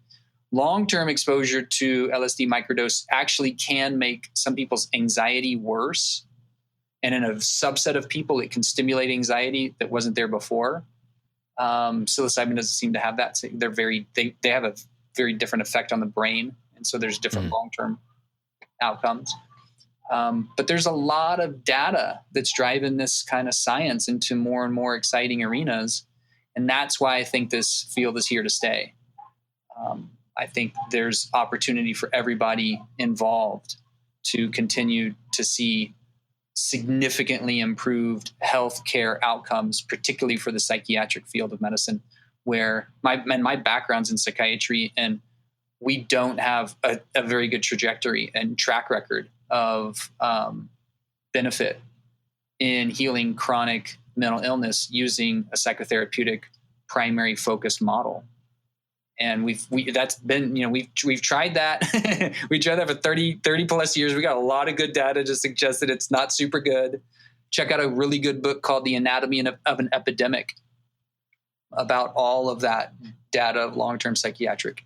Long-term exposure to LSD microdose actually can make some people's anxiety worse. And in a subset of people, it can stimulate anxiety that wasn't there before. Psilocybin doesn't seem to have that. So they have a very different effect on the brain. And so there's different long-term outcomes. But there's a lot of data that's driving this kind of science into more and more exciting arenas. And that's why I think this field is here to stay. I think there's opportunity for everybody involved to continue to see significantly improved healthcare outcomes, particularly for the psychiatric field of medicine, where my background's in psychiatry, and we don't have a very good trajectory and track record of benefit in healing chronic mental illness using a psychotherapeutic primary focused model. And we've tried that. We tried that for 30 plus years. We got a lot of good data to suggest that it's not super good. Check out a really good book called The Anatomy of an Epidemic about all of that data of long-term psychiatric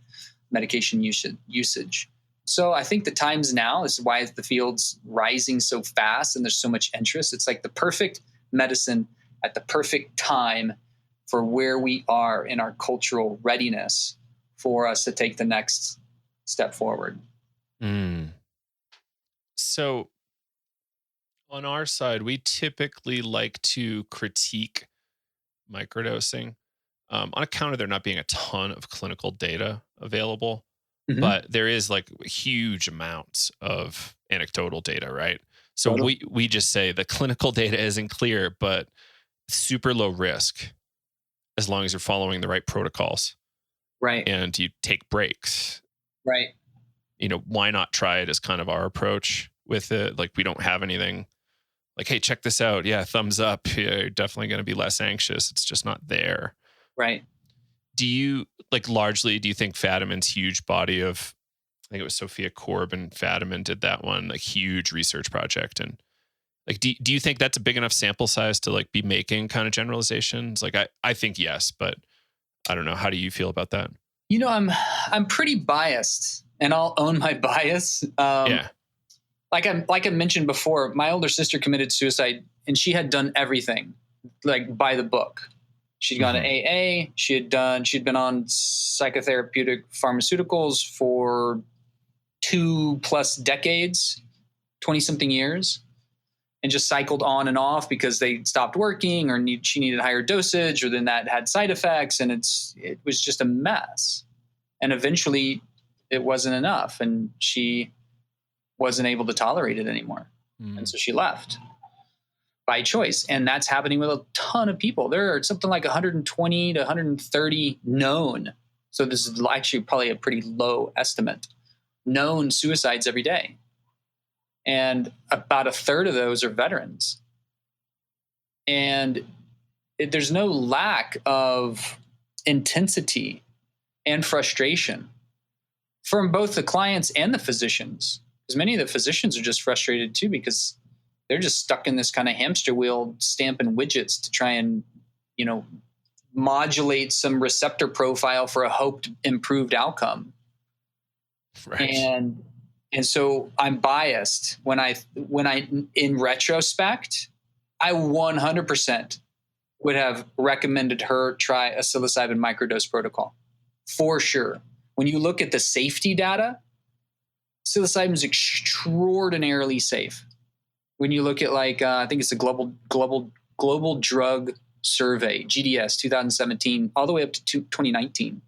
medication usage. So I think the time's now. This is why the field's rising so fast and there's so much interest. It's like the perfect medicine at the perfect time for where we are in our cultural readiness for us to take the next step forward. So on our side, we typically like to critique microdosing on account of there not being a ton of clinical data available. Mm-hmm. But there is like huge amounts of anecdotal data, right? So we just say the clinical data isn't clear, but super low risk as long as you're following the right protocols. Right. And you take breaks. Right. Why not try it as kind of our approach with it? Like, we don't have anything like, hey, check this out. Yeah, thumbs up. Yeah, you're definitely going to be less anxious. It's just not there. Right. Do you think Fadiman's huge body of, I think it was Sophia Korb and Fadiman did that one, like huge research project. And like, do you think that's a big enough sample size to like be making kind of generalizations? Like, I think yes, but I don't know. How do you feel about that? I'm pretty biased, and I'll own my bias. Yeah. Like I mentioned before, my older sister committed suicide, and she had done everything like by the book. She'd gone to AA. She'd been on psychotherapeutic pharmaceuticals for 2+ decades, 20-something years, and just cycled on and off because they stopped working, or she needed higher dosage, or then that had side effects, and it was just a mess. And eventually it wasn't enough, and she wasn't able to tolerate it anymore. And so she left by choice. And that's happening with a ton of people. There are something like 120 to 130 known. So this is actually probably a pretty low estimate. Known suicides every day. And about a third of those are veterans. And there's no lack of intensity and frustration from both the clients and the physicians. Because many of the physicians are just frustrated too, because they're just stuck in this kind of hamster wheel stamping widgets to try and, modulate some receptor profile for a hoped improved outcome. Right. And so I'm biased when I in retrospect, I 100% would have recommended her try a psilocybin microdose protocol for sure. When you look at the safety data, psilocybin is extraordinarily safe. When you look at I think it's the global drug survey, GDS 2017, all the way up to 2019.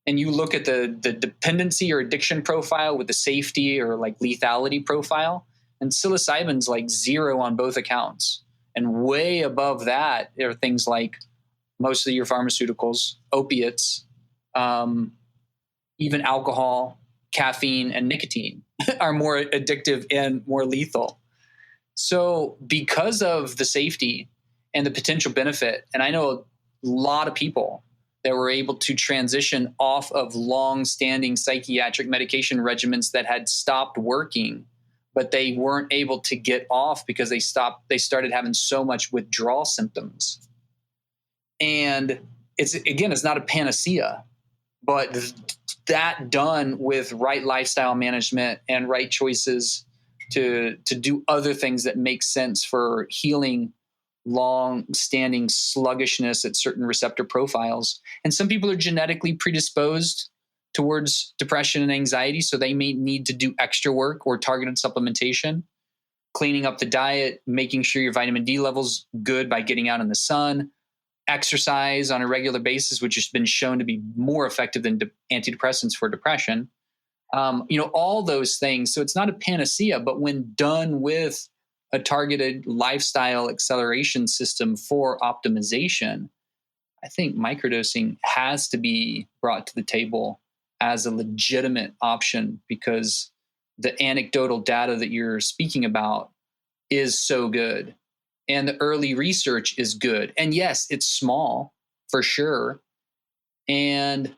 And you look at the dependency or addiction profile with the safety or like lethality profile, and psilocybin's like 0 on both accounts. And way above that, there are things like most of your pharmaceuticals, opiates, even alcohol, caffeine, and nicotine are more addictive and more lethal. So because of the safety and the potential benefit, and I know a lot of people that were able to transition off of long-standing psychiatric medication regimens that had stopped working, but they weren't able to get off because they started having so much withdrawal symptoms. And it's not a panacea, but that done with right lifestyle management and right choices to do other things that make sense for healing long-standing sluggishness at certain receptor profiles. And some people are genetically predisposed towards depression and anxiety, so they may need to do extra work or targeted supplementation, cleaning up the diet, making sure your vitamin D level's good by getting out in the sun, exercise on a regular basis, which has been shown to be more effective than antidepressants for depression. All those things. So it's not a panacea, but when done with a targeted lifestyle acceleration system for optimization, I think microdosing has to be brought to the table as a legitimate option, because the anecdotal data that you're speaking about is so good. And the early research is good. And yes, it's small for sure. And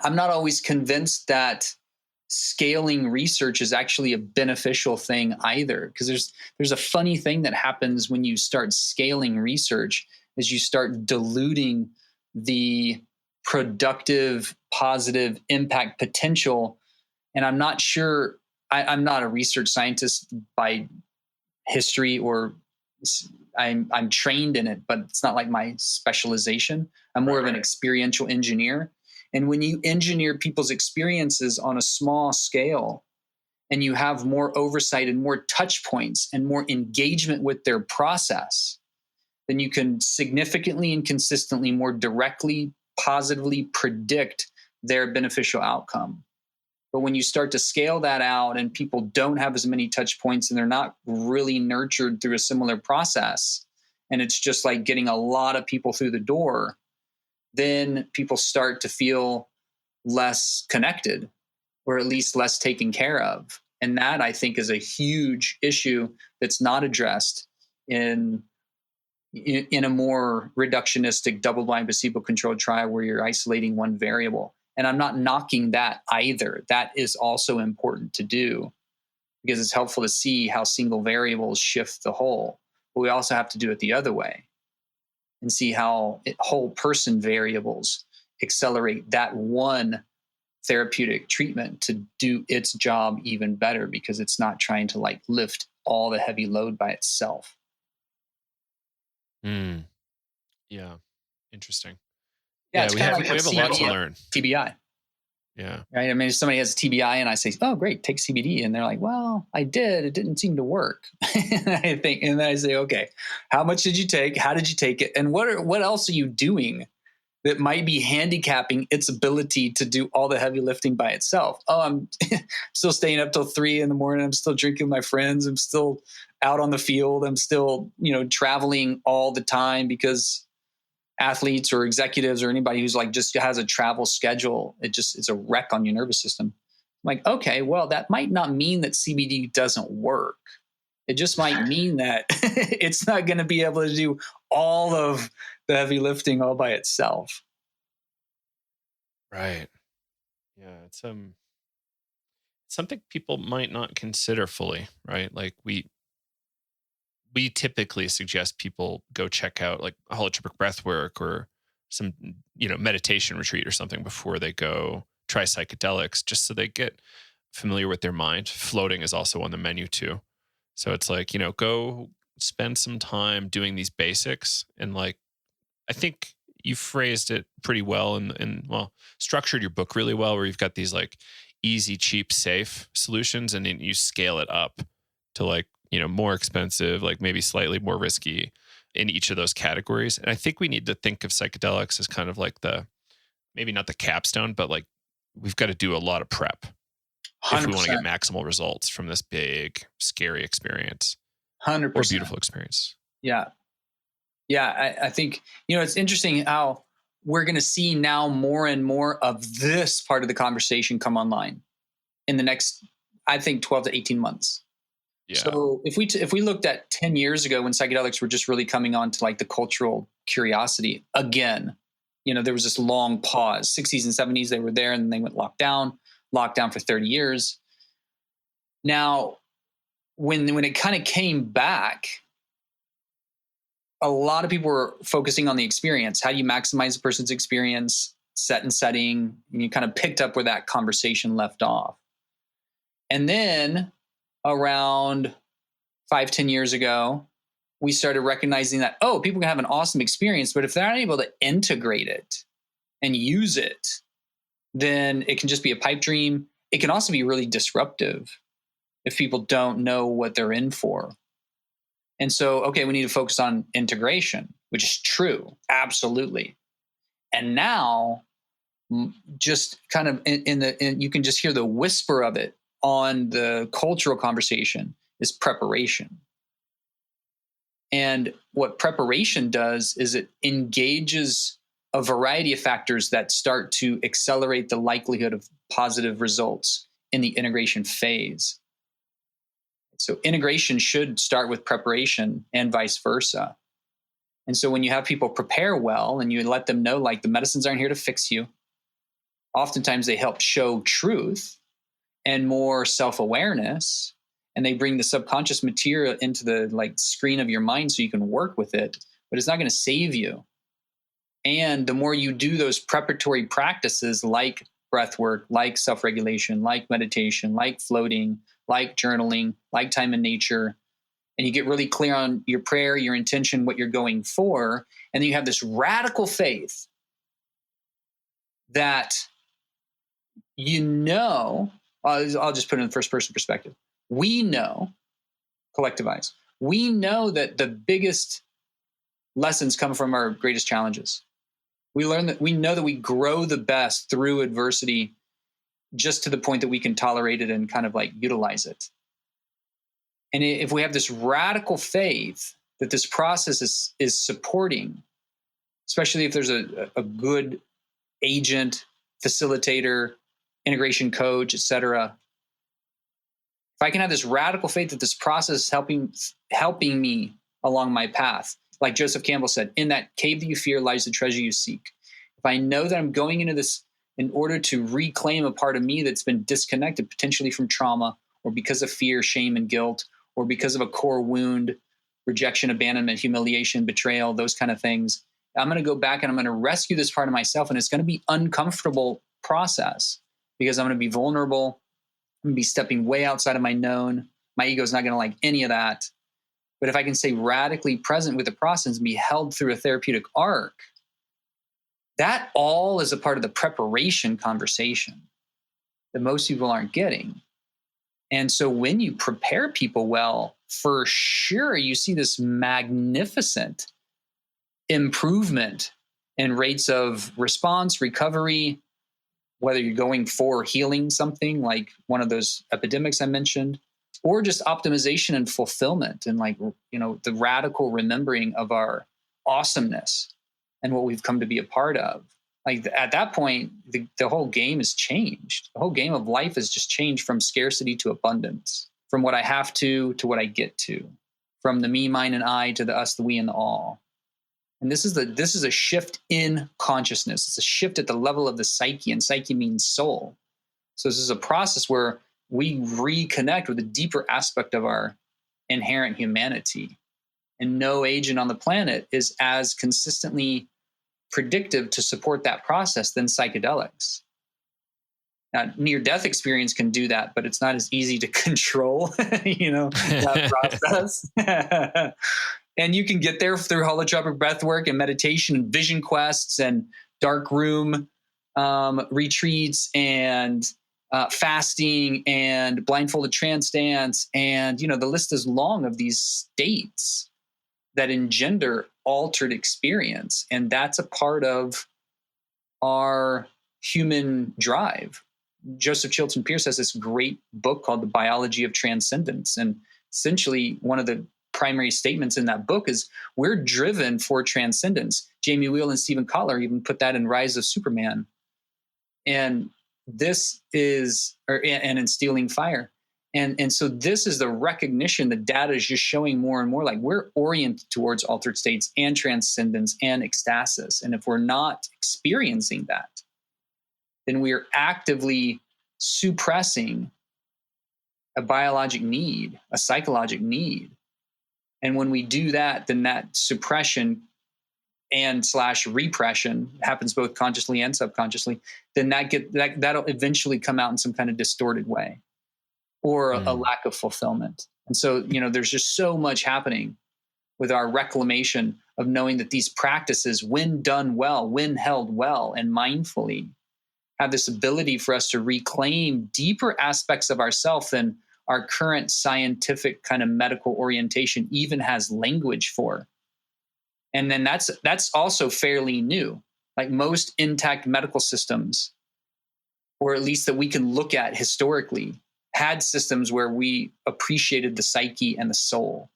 I'm not always convinced that scaling research is actually a beneficial thing either, because there's a funny thing that happens when you start scaling research, is you start diluting the productive, positive impact potential. And I'm not sure, I'm not a research scientist by history, or I'm trained in it, but it's not like my specialization. I'm more of an experiential engineer. And when you engineer people's experiences on a small scale, and you have more oversight and more touch points and more engagement with their process, then you can significantly and consistently more directly, positively predict their beneficial outcome. But when you start to scale that out and people don't have as many touch points and they're not really nurtured through a similar process, and it's just like getting a lot of people through the door, then people start to feel less connected, or at least less taken care of. And that, I think, is a huge issue that's not addressed in a more reductionistic double-blind placebo-controlled trial where you're isolating one variable. And I'm not knocking that either. That is also important to do, because it's helpful to see how single variables shift the whole. But we also have to do it the other way and see how whole person variables accelerate that one therapeutic treatment to do its job even better, because it's not trying to like lift all the heavy load by itself. Yeah. Interesting. Yeah, it's we kind have of like a lot to CBD, learn. TBI. Yeah. Right. I mean, if somebody has a TBI and I say, "Oh, great, take CBD," and they're like, "Well, I did. It didn't seem to work." And then I say, "Okay, how much did you take? How did you take it? And what else are you doing that might be handicapping its ability to do all the heavy lifting by itself?" "Oh, I'm still staying up till 3 a.m. I'm still drinking with my friends. I'm still out on the field. I'm still, traveling all the time because athletes or executives or anybody who's like just has a travel schedule, it's a wreck on your nervous system." I'm like, okay, well, that might not mean that CBD doesn't work. It just might mean that it's not going to be able to do all of the heavy lifting all by itself. Right. Yeah. It's something people might not consider fully, right? Like we typically suggest people go check out like a holotropic breath work or some, meditation retreat or something before they go try psychedelics, just so they get familiar with their mind. Floating is also on the menu too. So it's like, go spend some time doing these basics. And like, I think you phrased it pretty well and structured your book really well, where you've got these like easy, cheap, safe solutions, and then you scale it up to like, more expensive, like maybe slightly more risky, in each of those categories. And I think we need to think of psychedelics as kind of like maybe not the capstone, but like we've got to do a lot of prep if we want to get 100%. maximal results from this big, scary experience 100%. or beautiful experience. Yeah. Yeah. I think, it's interesting how we're going to see now more and more of this part of the conversation come online in the next, I think, 12 to 18 months. Yeah. So if we looked at 10 years ago when psychedelics were just really coming on to like the cultural curiosity again, there was this long pause. 60s and 70s, they were there and then they went lockdown for 30 years. Now, when it kind of came back, a lot of people were focusing on the experience. How do you maximize a person's experience, set and setting? And you kind of picked up where that conversation left off. And then around 5-10 years ago, we started recognizing that, people can have an awesome experience, but if they're not able to integrate it and use it, then it can just be a pipe dream. It can also be really disruptive if people don't know what they're in for. And so, we need to focus on integration, which is true. Absolutely. And now just kind of you can just hear the whisper of it on the cultural conversation is preparation. And what preparation does is it engages a variety of factors that start to accelerate the likelihood of positive results in the integration phase. So integration should start with preparation and vice versa. And so when you have people prepare well and you let them know, like, the medicines aren't here to fix you, oftentimes they help show truth and more self-awareness, and they bring the subconscious material into the screen of your mind so you can work with it, but it's not going to save you. And the more you do those preparatory practices like breath work, like self-regulation, like meditation, like floating, like journaling, like time in nature, and you get really clear on your prayer, your intention, what you're going for, and then you have this radical faith that I'll just put it in the first person perspective. We know, collectivize, we know that the biggest lessons come from our greatest challenges. We know that we grow the best through adversity, just to the point that we can tolerate it and kind of utilize it. And if we have this radical faith that this process is supporting, especially if there's a good agent, facilitator, integration coach, etc. If I can have this radical faith that this process is helping me along my path, like Joseph Campbell said, in that cave that you fear lies the treasure you seek. If I know that I'm going into this in order to reclaim a part of me that's been disconnected, potentially from trauma, or because of fear, shame, and guilt, or because of a core wound, rejection, abandonment, humiliation, betrayal, those kind of things, I'm going to go back and I'm going to rescue this part of myself. And it's going to be uncomfortable process because I'm going to be vulnerable. I'm going to be stepping way outside of my known. My ego is not going to like any of that. But if I can stay radically present with the process and be held through a therapeutic arc, that all is a part of the preparation conversation that most people aren't getting. And so when you prepare people well, for sure, you see this magnificent improvement in rates of response, recovery, whether you're going for healing something like one of those epidemics I mentioned, or just optimization and fulfillment and the radical remembering of our awesomeness and what we've come to be a part of. At that point, the whole game has changed. The whole game of life has just changed from scarcity to abundance, from what I have to what I get to, from the me, mine, and I to the us, the we, and the all. And this is a shift in consciousness. It's a shift at the level of the psyche, and psyche means soul. So this is a process where we reconnect with a deeper aspect of our inherent humanity. And no agent on the planet is as consistently predictive to support that process than psychedelics. Now, near-death experience can do that, but it's not as easy to control, that process. And you can get there through holotropic breath work and meditation and vision quests and dark room retreats and fasting and blindfolded trance dance. And, the list is long of these states that engender altered experience. And that's a part of our human drive. Joseph Chilton Pearce has this great book called The Biology of Transcendence. And essentially, one of the primary statements in that book is we're driven for transcendence. Jamie Wheal and Stephen Kotler even put that in Rise of Superman. And this is, and in Stealing Fire. And so this is the recognition. The data is just showing more and more like we're oriented towards altered states and transcendence and ecstasis. And if we're not experiencing that, then we are actively suppressing a biologic need, a psychological need. And when we do that, then that suppression and / repression happens both consciously and subconsciously, then that'll eventually come out in some kind of distorted way or a lack of fulfillment. And so, there's just so much happening with our reclamation of knowing that these practices, when done well, when held well and mindfully, have this ability for us to reclaim deeper aspects of ourself than our current scientific kind of medical orientation even has language for. And then that's also fairly new. Like most intact medical systems, or at least that we can look at historically, had systems where we appreciated the psyche and the soul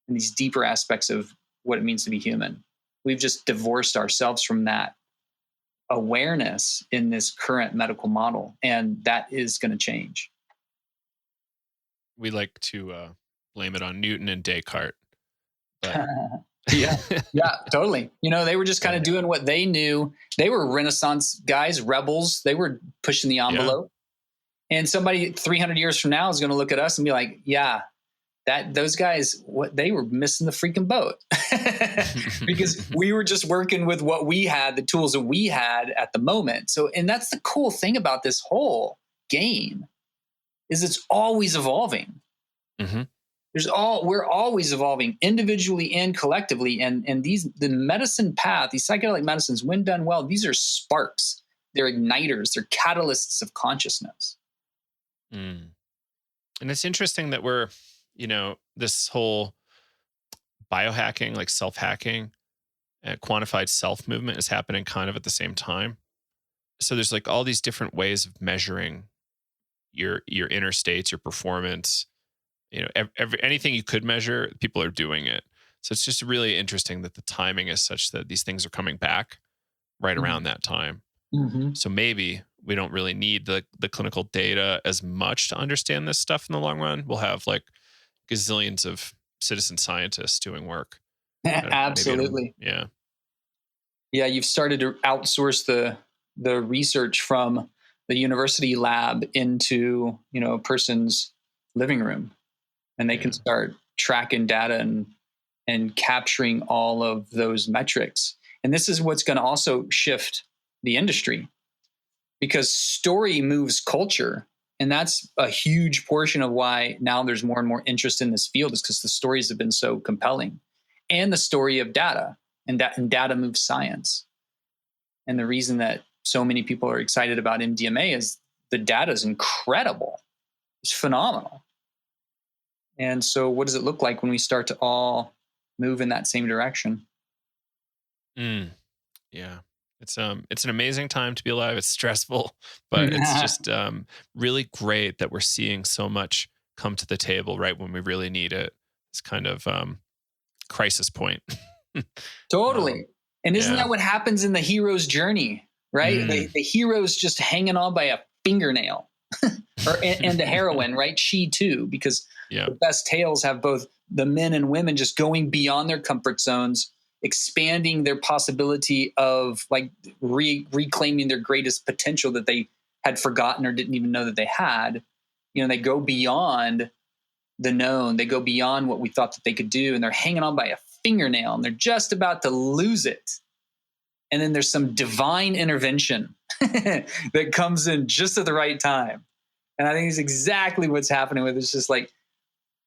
and these deeper aspects of what it means to be human. We've just divorced ourselves from that awareness in this current medical model, and that is going to change. We like to blame it on Newton and Descartes, but yeah, totally. They were just kind of doing what they knew. They were Renaissance guys, rebels. They were pushing the envelope. And somebody 300 years from now is going to look at us and be like, yeah, those guys, they were missing the freaking boat because we were just working with what we had, the tools that we had at the moment. So, and that's the cool thing about this whole game is it's always evolving. Mm-hmm. We're always evolving individually and collectively. And the medicine path, these psychedelic medicines, when done well, these are sparks. They're igniters. They're catalysts of consciousness. And it's interesting that we're, this whole biohacking, like self-hacking, quantified self movement is happening kind of at the same time. So there's like all these different ways of measuring your inner states, your performance, anything you could measure, people are doing it. So it's just really interesting that the timing is such that these things are coming back right around that time. Mm-hmm. So maybe we don't really need the clinical data as much to understand this stuff in the long run. We'll have like gazillions of citizen scientists doing work. Absolutely. Yeah. You've started to outsource the research from the university lab into, a person's living room, and they can start tracking data and capturing all of those metrics. And this is what's going to also shift the industry, because story moves culture. And that's a huge portion of why now there's more and more interest in this field, is because the stories have been so compelling, and the story of data, and data moves science. And the reason that so many people are excited about MDMA is the data is incredible. It's phenomenal. And so what does it look like when we start to all move in that same direction? Yeah. It's an amazing time to be alive. It's stressful, but it's just really great that we're seeing so much come to the table right when we really need it. It's kind of crisis point. Totally. And isn't that what happens in the hero's journey, right? The hero's just hanging on by a fingernail. and the heroine, right? She too, because the best tales have both the men and women just going beyond their comfort zones, expanding their possibility of like reclaiming their greatest potential that they had forgotten or didn't even know that they had. They go beyond the known. They go beyond what we thought that they could do, and they're hanging on by a fingernail, and they're just about to lose it. And then there's some divine intervention that comes in just at the right time. And I think it's exactly what's happening with it's just like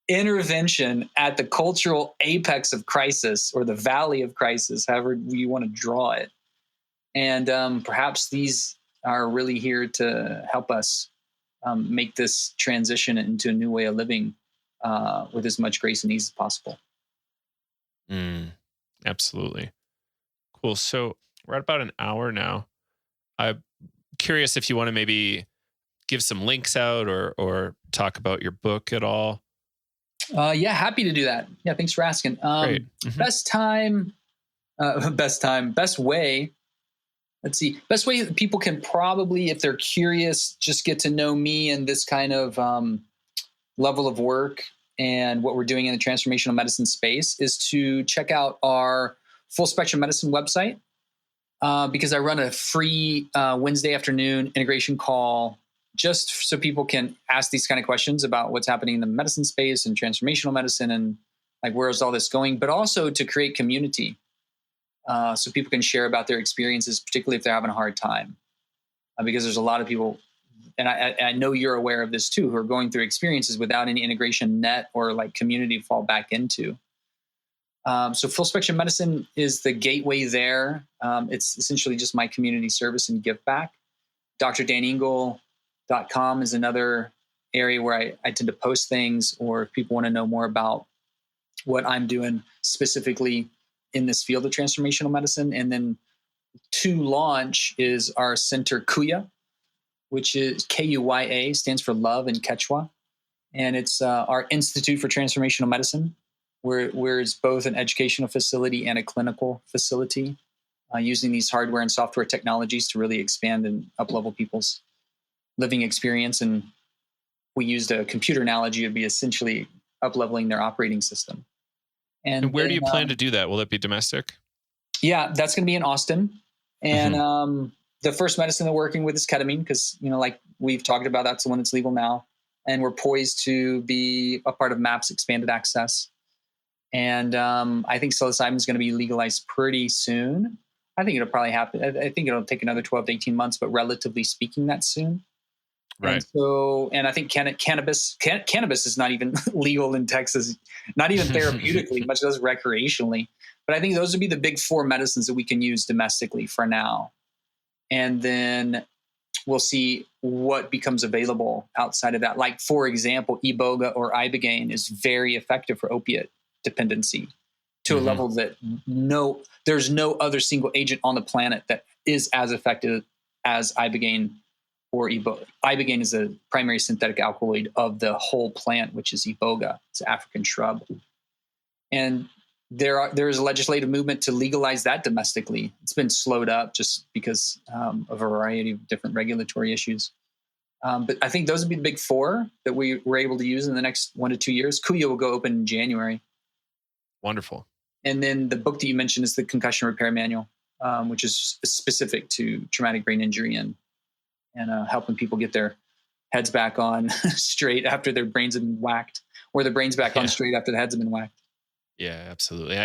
intervention at the cultural apex of crisis, or the valley of crisis, however you want to draw it. And perhaps these are really here to help us make this transition into a new way of living with as much grace and ease as possible. Mm, absolutely. Cool. So we're at about an hour now. I'm curious if you want to maybe give some links out or talk about your book at all. Yeah, happy to do that. Yeah, thanks for asking. Great. Hmm. Best time, best way. Let's see. Best way that people can probably, if they're curious, just get to know me and this kind of level of work and what we're doing in the transformational medicine space is to check out our full spectrum medicine website. Because I run a free Wednesday afternoon integration call just so people can ask these kind of questions about what's happening in the medicine space and transformational medicine and like where is all this going, but also to create community so people can share about their experiences, particularly if they're having a hard time. Because there's a lot of people, and I know you're aware of this too, who are going through experiences without any integration net or like community to fall back into. So full spectrum medicine is the gateway there. It's essentially just my community service and give back. drdaningle.com is another area where I tend to post things, or if people want to know more about what I'm doing specifically in this field of transformational medicine. And then to launch is our center Kuya, which is Kuya, stands for love in Quechua. And it's our Institute for Transformational Medicine, where it's both an educational facility and a clinical facility, using these hardware and software technologies to really expand and up-level people's living experience. And we used a computer analogy to be essentially up-leveling their operating system. And where do you plan to do that? Will it be domestic? Yeah, that's going to be in Austin. And the first medicine they're working with is ketamine because, like we've talked about, that's the one that's legal now. And we're poised to be a part of MAPS expanded access. And I think psilocybin is going to be legalized pretty soon. I think it'll probably happen. I think it'll take another 12 to 18 months, but relatively speaking, that's soon. Right. And I think cannabis is not even legal in Texas, not even therapeutically, much less recreationally. But I think those would be the big four medicines that we can use domestically for now. And then we'll see what becomes available outside of that. Like, for example, Iboga or Ibogaine is very effective for opiate dependency to a level that there's no other single agent on the planet that is as effective as Ibogaine or Iboga. Ibogaine is a primary synthetic alkaloid of the whole plant, which is Iboga. It's an African shrub. And there is a legislative movement to legalize that domestically. It's been slowed up just because of a variety of different regulatory issues. But I think those would be the big four that we were able to use in the next 1 to 2 years. Kuya will go open in January. Wonderful. And then the book that you mentioned is the Concussion Repair Manual, which is specific to traumatic brain injury and helping people get their heads back on straight after their brains have been whacked, or their brains back on straight after the heads have been whacked. Yeah, absolutely.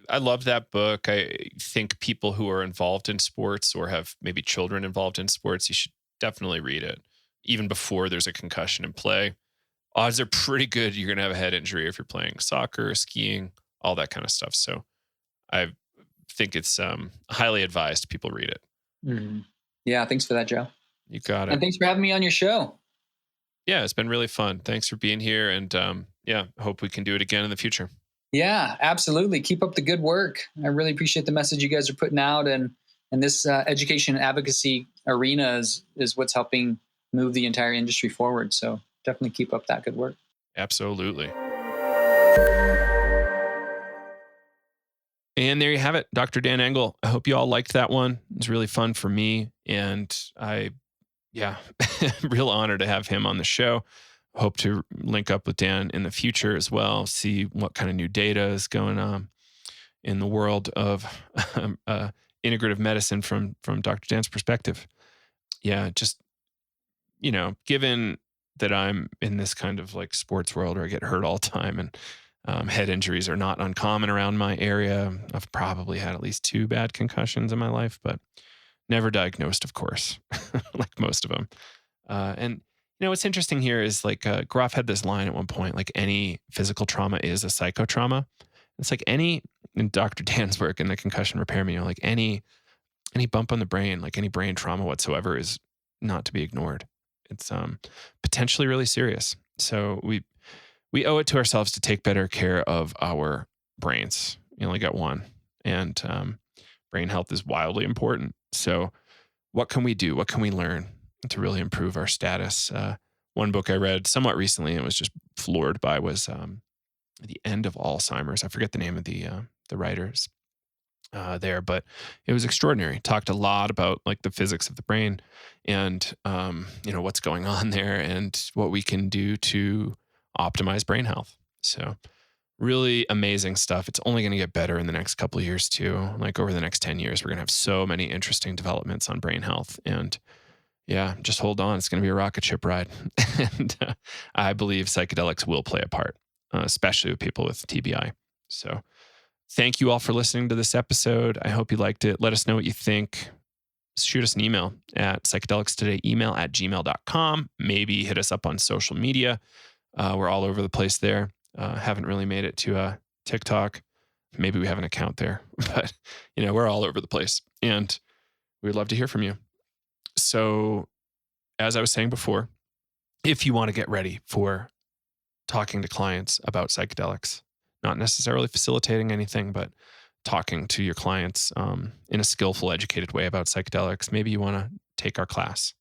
I love that book. I think people who are involved in sports or have maybe children involved in sports, you should definitely read it. Even before there's a concussion in play, odds are pretty good you're going to have a head injury if you're playing soccer, skiing, all that kind of stuff. So I think it's highly advised people read it. Mm-hmm. Yeah, thanks for that, Joe. You got it. And thanks for having me on your show. Yeah, it's been really fun. Thanks for being here. And hope we can do it again in the future. Yeah, absolutely. Keep up the good work. I really appreciate the message you guys are putting out. And this education and advocacy arena is what's helping move the entire industry forward. So definitely keep up that good work. Absolutely. And there you have it, Dr. Dan Engle. I hope you all liked that one. It was really fun for me. And real honor to have him on the show. Hope to link up with Dan in the future as well, see what kind of new data is going on in the world of integrative medicine from Dr. Dan's perspective. Yeah, just, given that I'm in this kind of like sports world where I get hurt all the time and head injuries are not uncommon around my area. I've probably had at least 2 bad concussions in my life, but never diagnosed, of course, like most of them. And what's interesting here is like Groff had this line at one point, like any physical trauma is a psychotrauma. It's like in Dr. Dan's work in the Concussion Repair Manual, like any bump on the brain, like any brain trauma whatsoever is not to be ignored. It's potentially really serious. So we owe it to ourselves to take better care of our brains You only got one. And brain health is wildly important. So what can we do? What can we learn to really improve our status? One book I read somewhat recently and was just floored by was The End of Alzheimer's. I forget the name of the writers there, but it was extraordinary. Talked a lot about like the physics of the brain and what's going on there and what we can do to optimize brain health. So really amazing stuff. It's only going to get better in the next couple of years too. Like over the next 10 years, we're going to have so many interesting developments on brain health. And yeah, just hold on. It's going to be a rocket ship ride. And I believe psychedelics will play a part, especially with people with TBI. So thank you all for listening to this episode. I hope you liked it. Let us know what you think. Shoot us an email at psychedelicstodayemail@gmail.com. Maybe hit us up on social media. We're all over the place there. Haven't really made it to TikTok. Maybe we have an account there, but we're all over the place and we'd love to hear from you. So as I was saying before, if you want to get ready for talking to clients about psychedelics, not necessarily facilitating anything, but talking to your clients in a skillful, educated way about psychedelics, maybe you want to take our class.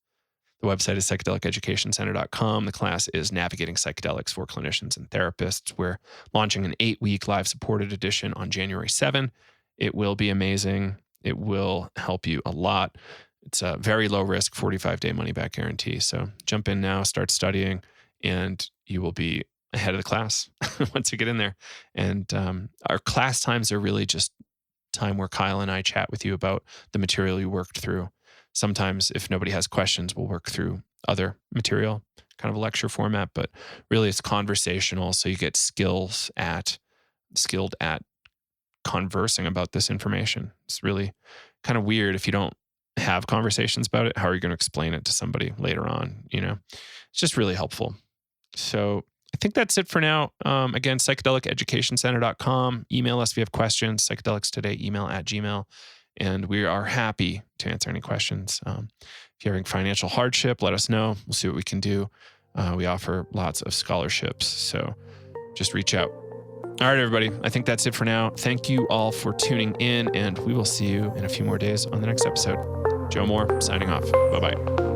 The website is psychedeliceducationcenter.com. The class is Navigating Psychedelics for Clinicians and Therapists. We're launching an 8-week live supported edition on January 7. It will be amazing. It will help you a lot. It's a very low risk 45-day money back guarantee. So jump in now, start studying, and you will be ahead of the class once you get in there. And our class times are really just time where Kyle and I chat with you about the material you worked through. Sometimes if nobody has questions, we'll work through other material, kind of a lecture format, but really it's conversational. So you get skilled at conversing about this information. It's really kind of weird if you don't have conversations about it. How are you going to explain it to somebody later on? It's just really helpful. So I think that's it for now. Again, psychedeliceducationcenter.com. Email us if you have questions, psychedelicstodayemail@gmail. And we are happy to answer any questions. If you're having financial hardship, let us know. We'll see what we can do. We offer lots of scholarships. So just reach out. All right, everybody. I think that's it for now. Thank you all for tuning in, and we will see you in a few more days on the next episode. Joe Moore, signing off. Bye-bye.